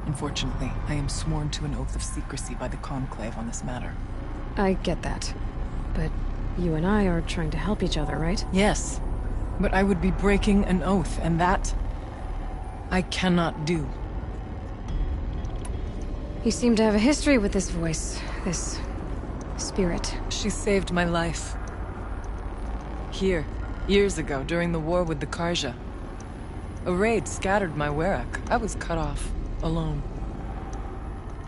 Unfortunately, I am sworn to an oath of secrecy by the Conclave on this matter. I get that. But you and I are trying to help each other, right? Yes. But I would be breaking an oath, and that I cannot do. You seem to have a history with this voice, this spirit. She saved my life. Here, years ago, during the war with the Karja. A raid scattered my Werak. I was cut off, alone.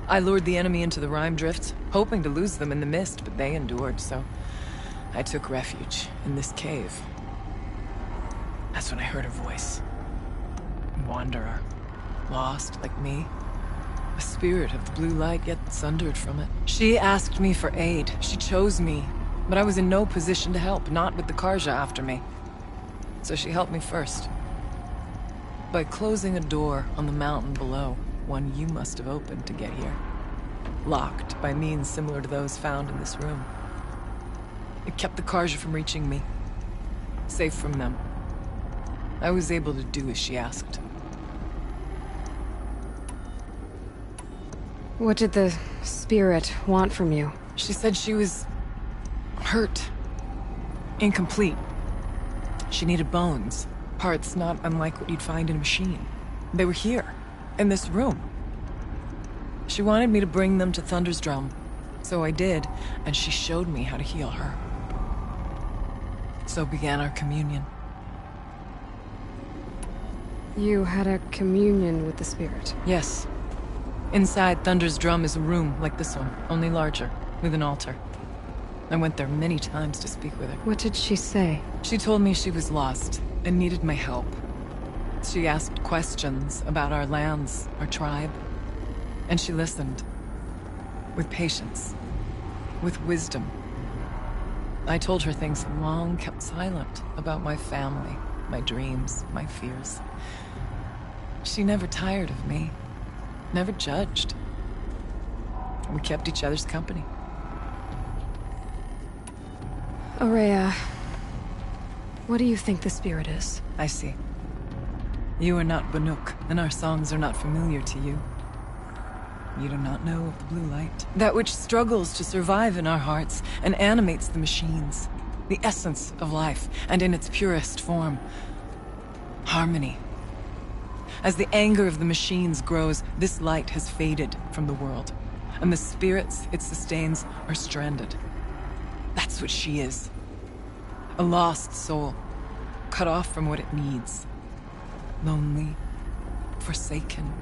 I lured the enemy into the Rime Drift, hoping to lose them in the mist, but they endured, so I took refuge in this cave. That's when I heard her voice. A wanderer. Lost, like me. A spirit of the blue light, yet sundered from it. She asked me for aid. She chose me. But I was in no position to help, not with the Karja after me. So she helped me first. By closing a door on the mountain below, one you must have opened to get here. Locked by means similar to those found in this room. It kept the Karja from reaching me. Safe from them. I was able to do as she asked. What did the spirit want from you? She said she was hurt. Incomplete. She needed bones. Parts not unlike what you'd find in a machine. They were here, in this room. She wanted me to bring them to Thunder's Drum. So I did, and she showed me how to heal her. So began our communion. You had a communion with the spirit? Yes. Inside Thunder's Drum is a room like this one, only larger, with an altar. I went there many times to speak with her. What did she say? She told me she was lost and needed my help. She asked questions about our lands, our tribe, and she listened. With patience. With wisdom. I told her things long kept silent about my family, my dreams, my fears. She never tired of me. Never judged. We kept each other's company. Aurea, what do you think the spirit is? I see. You are not Banuk, and our songs are not familiar to you. You do not know of the blue light. That which struggles to survive in our hearts and animates the machines. The essence of life, and in its purest form. Harmony. As the anger of the machines grows, this light has faded from the world, and the spirits it sustains are stranded. That's what she is. A lost soul, cut off from what it needs. Lonely, forsaken.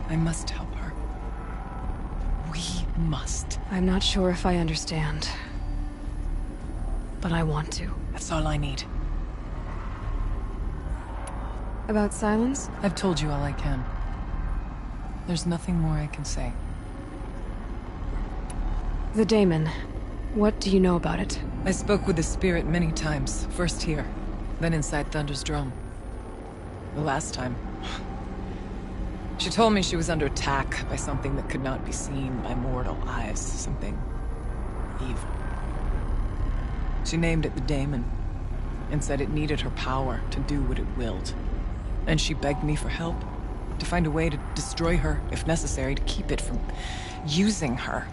I must help her. We must. I'm not sure if I understand, but I want to. That's all I need. About silence? I've told you all I can. There's nothing more I can say. The daemon. What do you know about it? I spoke with the spirit many times. First here, then inside Thunder's Drum. The last time... She told me she was under attack by something that could not be seen by mortal eyes. Something... evil. She named it the daemon, and said it needed her power to do what it willed. And she begged me for help, to find a way to destroy her, if necessary, to keep it from using her.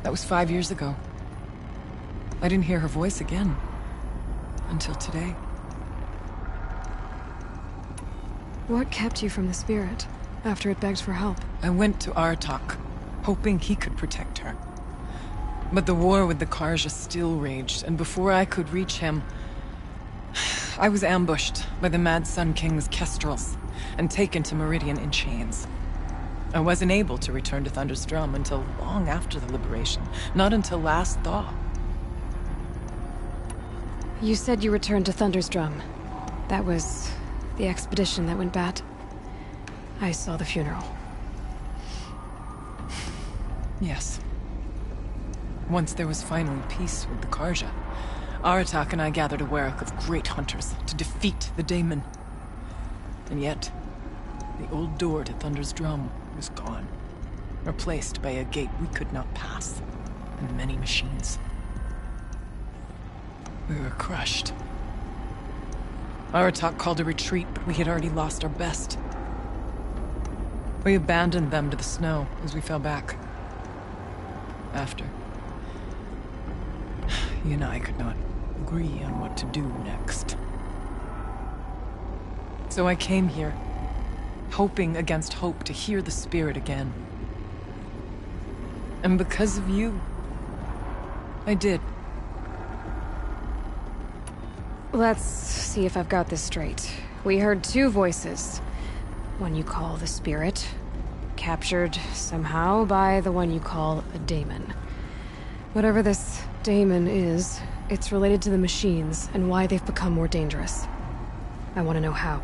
That was 5 years ago. I didn't hear her voice again. Until today. What kept you from the spirit, after it begged for help? I went to Aratak, hoping he could protect her. But the war with the Karja still raged, and before I could reach him... I was ambushed by the Mad Sun King's kestrels, and taken to Meridian in chains. I wasn't able to return to Thunder's Drum until long after the liberation, not until last thaw. You said you returned to Thunder's Drum. That was the expedition that went bad. I saw the funeral. Yes. Once there was finally peace with the Karja, Aratak and I gathered a Werak of great hunters to defeat the daemon. And yet, The old door to Thunder's drum was gone, replaced by a gate we could not pass, and many machines. We were crushed. Aratak called a retreat, but we had already lost our best. We abandoned them to the snow as we fell back. After, you and I could not agree on what to do next. So I came here, hoping against hope to hear the spirit again. And because of you, I did. Let's see if I've got this straight. We heard two voices. One you call the spirit, captured somehow by the one you call a daemon. Whatever this daemon is, it's related to the machines and why they've become more dangerous. I want to know how.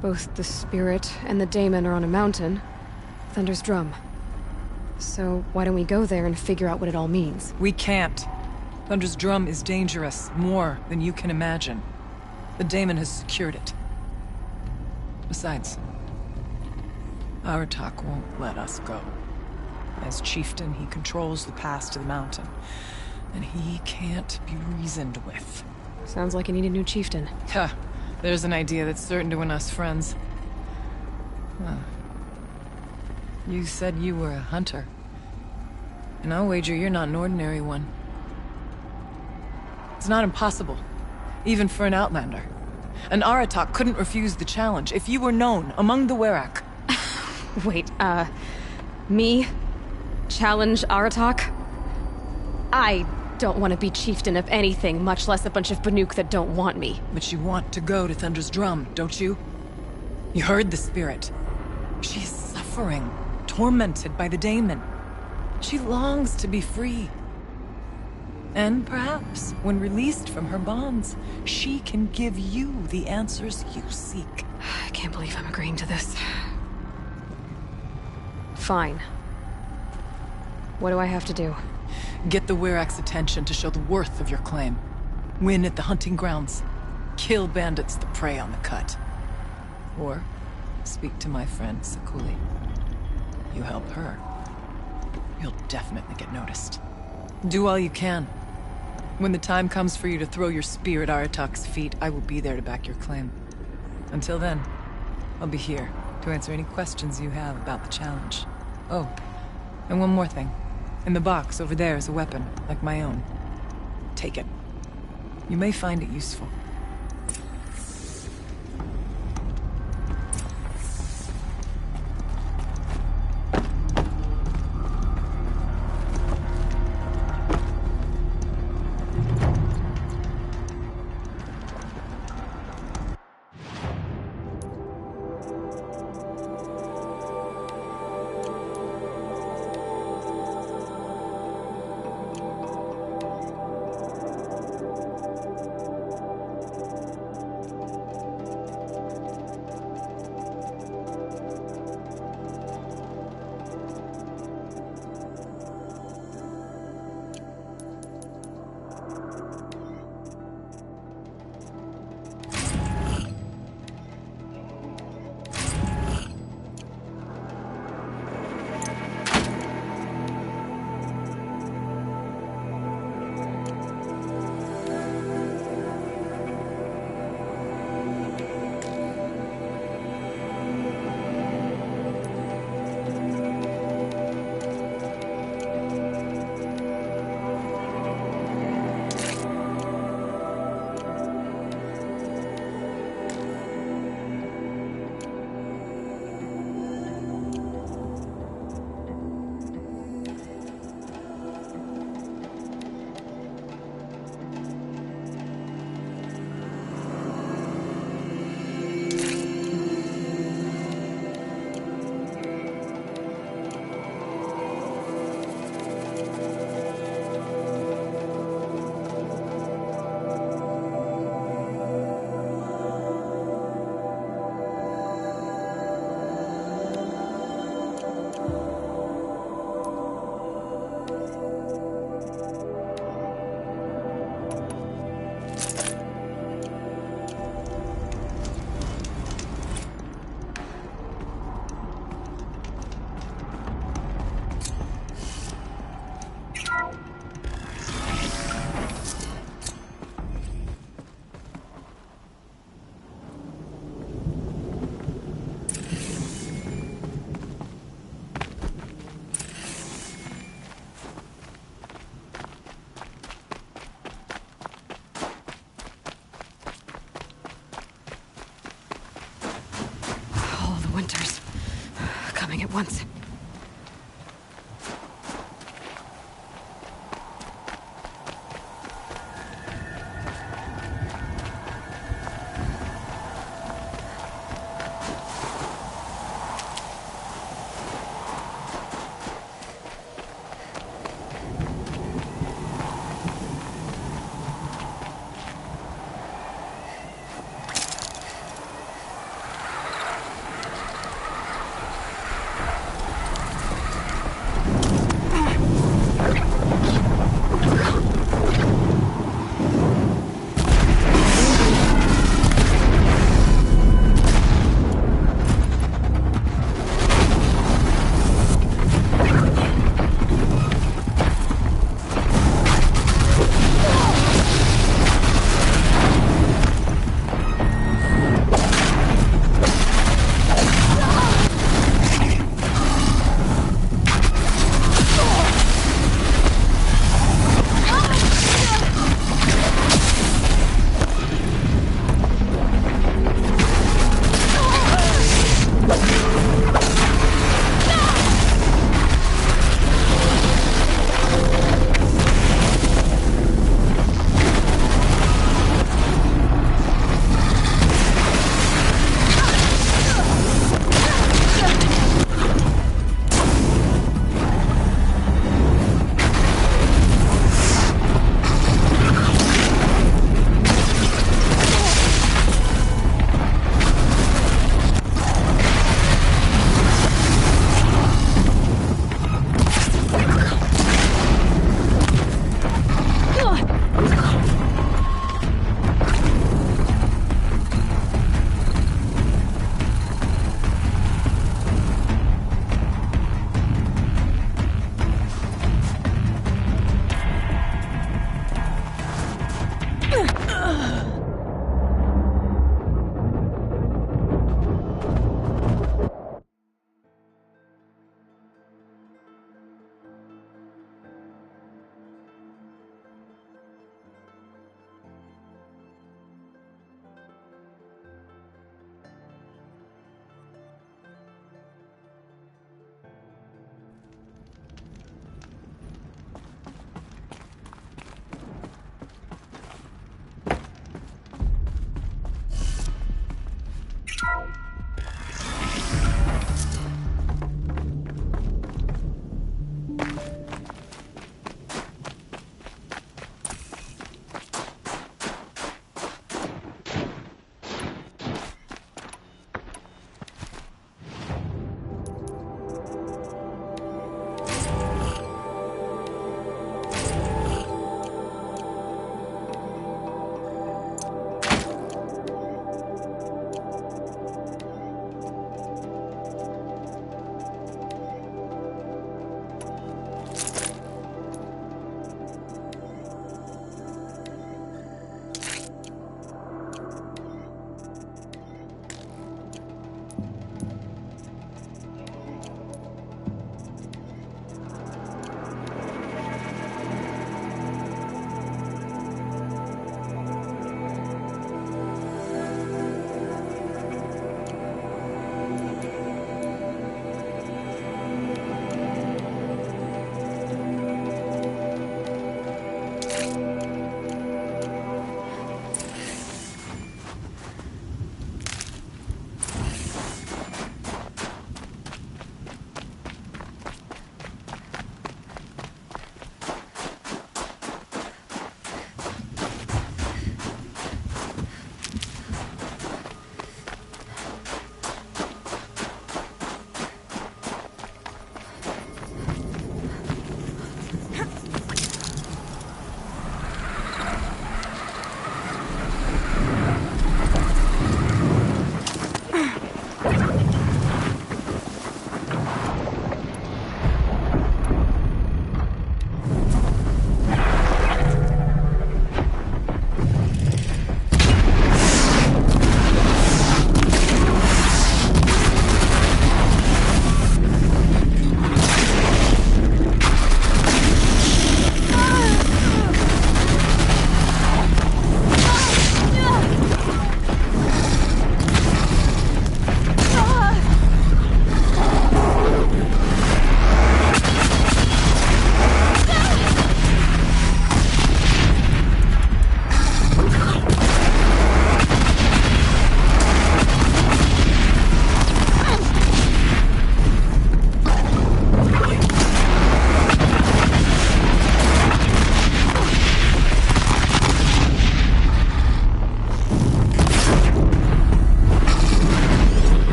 Both the spirit and the daemon are on a mountain, Thunder's drum. So why don't we go there and figure out what it all means? We can't. Thunder's drum is dangerous, more than you can imagine. The daemon has secured it. Besides, Aratak won't let us go. As chieftain, he controls the pass to the mountain, and he can't be reasoned with. Sounds like you need a new chieftain. Huh. There's an idea that's certain to win us friends. Huh. You said you were a hunter. And I'll wager you're not an ordinary one. It's not impossible, even for an outlander. An Aratak couldn't refuse the challenge if you were known among the Werak. Wait, me? Challenge Aratak? I don't want to be chieftain of anything, much less a bunch of Banuk that don't want me. But you want to go to Thunder's drum, don't you? You heard the spirit. She is suffering, tormented by the daemon. She longs to be free. And perhaps, when released from her bonds, she can give you the answers you seek. I can't believe I'm agreeing to this. Fine. What do I have to do? Get the Werak's attention to show the worth of your claim. Win at the hunting grounds. Kill bandits that prey on the cut. Or speak to my friend Sakuli. You help her, you'll definitely get noticed. Do all you can. When the time comes for you to throw your spear at Aratak's feet, I will be there to back your claim. Until then, I'll be here to answer any questions you have about the challenge. Oh, and one more thing. In the box over there is a weapon, like my own. Take it. You may find it useful. coming at once.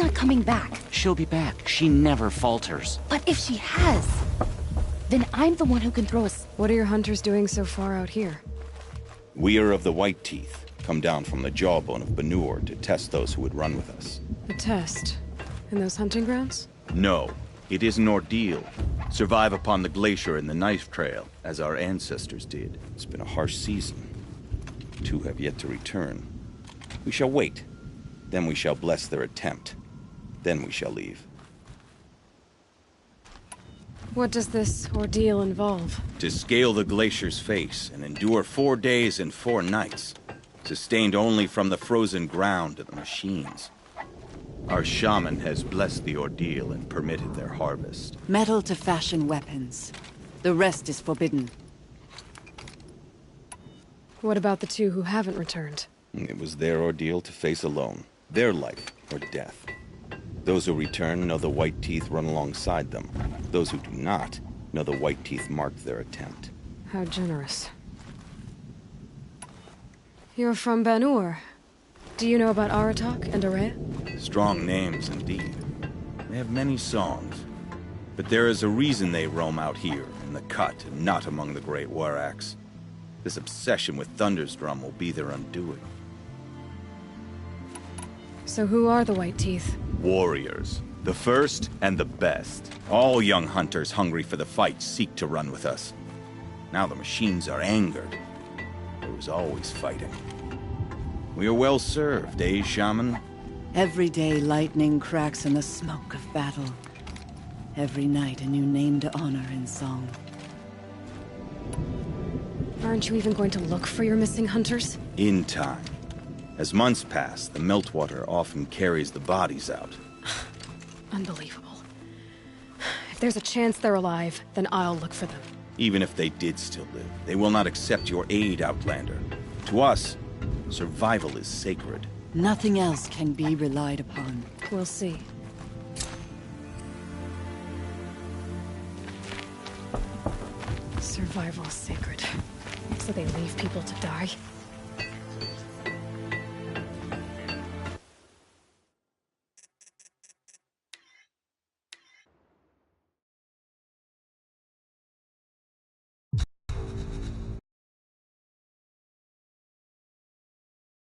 not coming back. She'll be back. She never falters. But if she has, then I'm the one who can throw us. What are your hunters doing so far out here? We are of the White Teeth, come down from the jawbone of Banur to test those who would run with us. A test? In those hunting grounds? No, it is an ordeal. Survive upon the glacier and the knife trail, as our ancestors did. It's been a harsh season. 2 have yet to return. We shall wait. Then we shall bless their attempt. Then we shall leave. What does this ordeal involve? To scale the glacier's face and endure 4 days and 4 nights, sustained only from the frozen ground of the machines. Our shaman has blessed the ordeal and permitted their harvest. Metal to fashion weapons. The rest is forbidden. What about the 2 who haven't returned? It was their ordeal to face alone. Their life or death. Those who return know the White Teeth run alongside them. Those who do not know the White Teeth marked their attempt. How generous. You're from Banur. Do you know about Aratak and Aurea? Strong names indeed. They have many songs. But there is a reason they roam out here, in the cut, and not among the great Waraks. This obsession with Thunder's Drum will be their undoing. So who are the White Teeth? Warriors. The first and the best. All young hunters hungry for the fight seek to run with us. Now the machines are angered. There was always fighting. We are well served, eh, Shaman? Every day lightning cracks in the smoke of battle. Every night a new name to honor in song. Aren't you even going to look for your missing hunters? In time. As months pass, the meltwater often carries the bodies out. Unbelievable. If there's a chance they're alive, then I'll look for them. Even if they did still live, they will not accept your aid, Outlander. To us, survival is sacred. Nothing else can be relied upon. We'll see. Survival is sacred. So they leave people to die?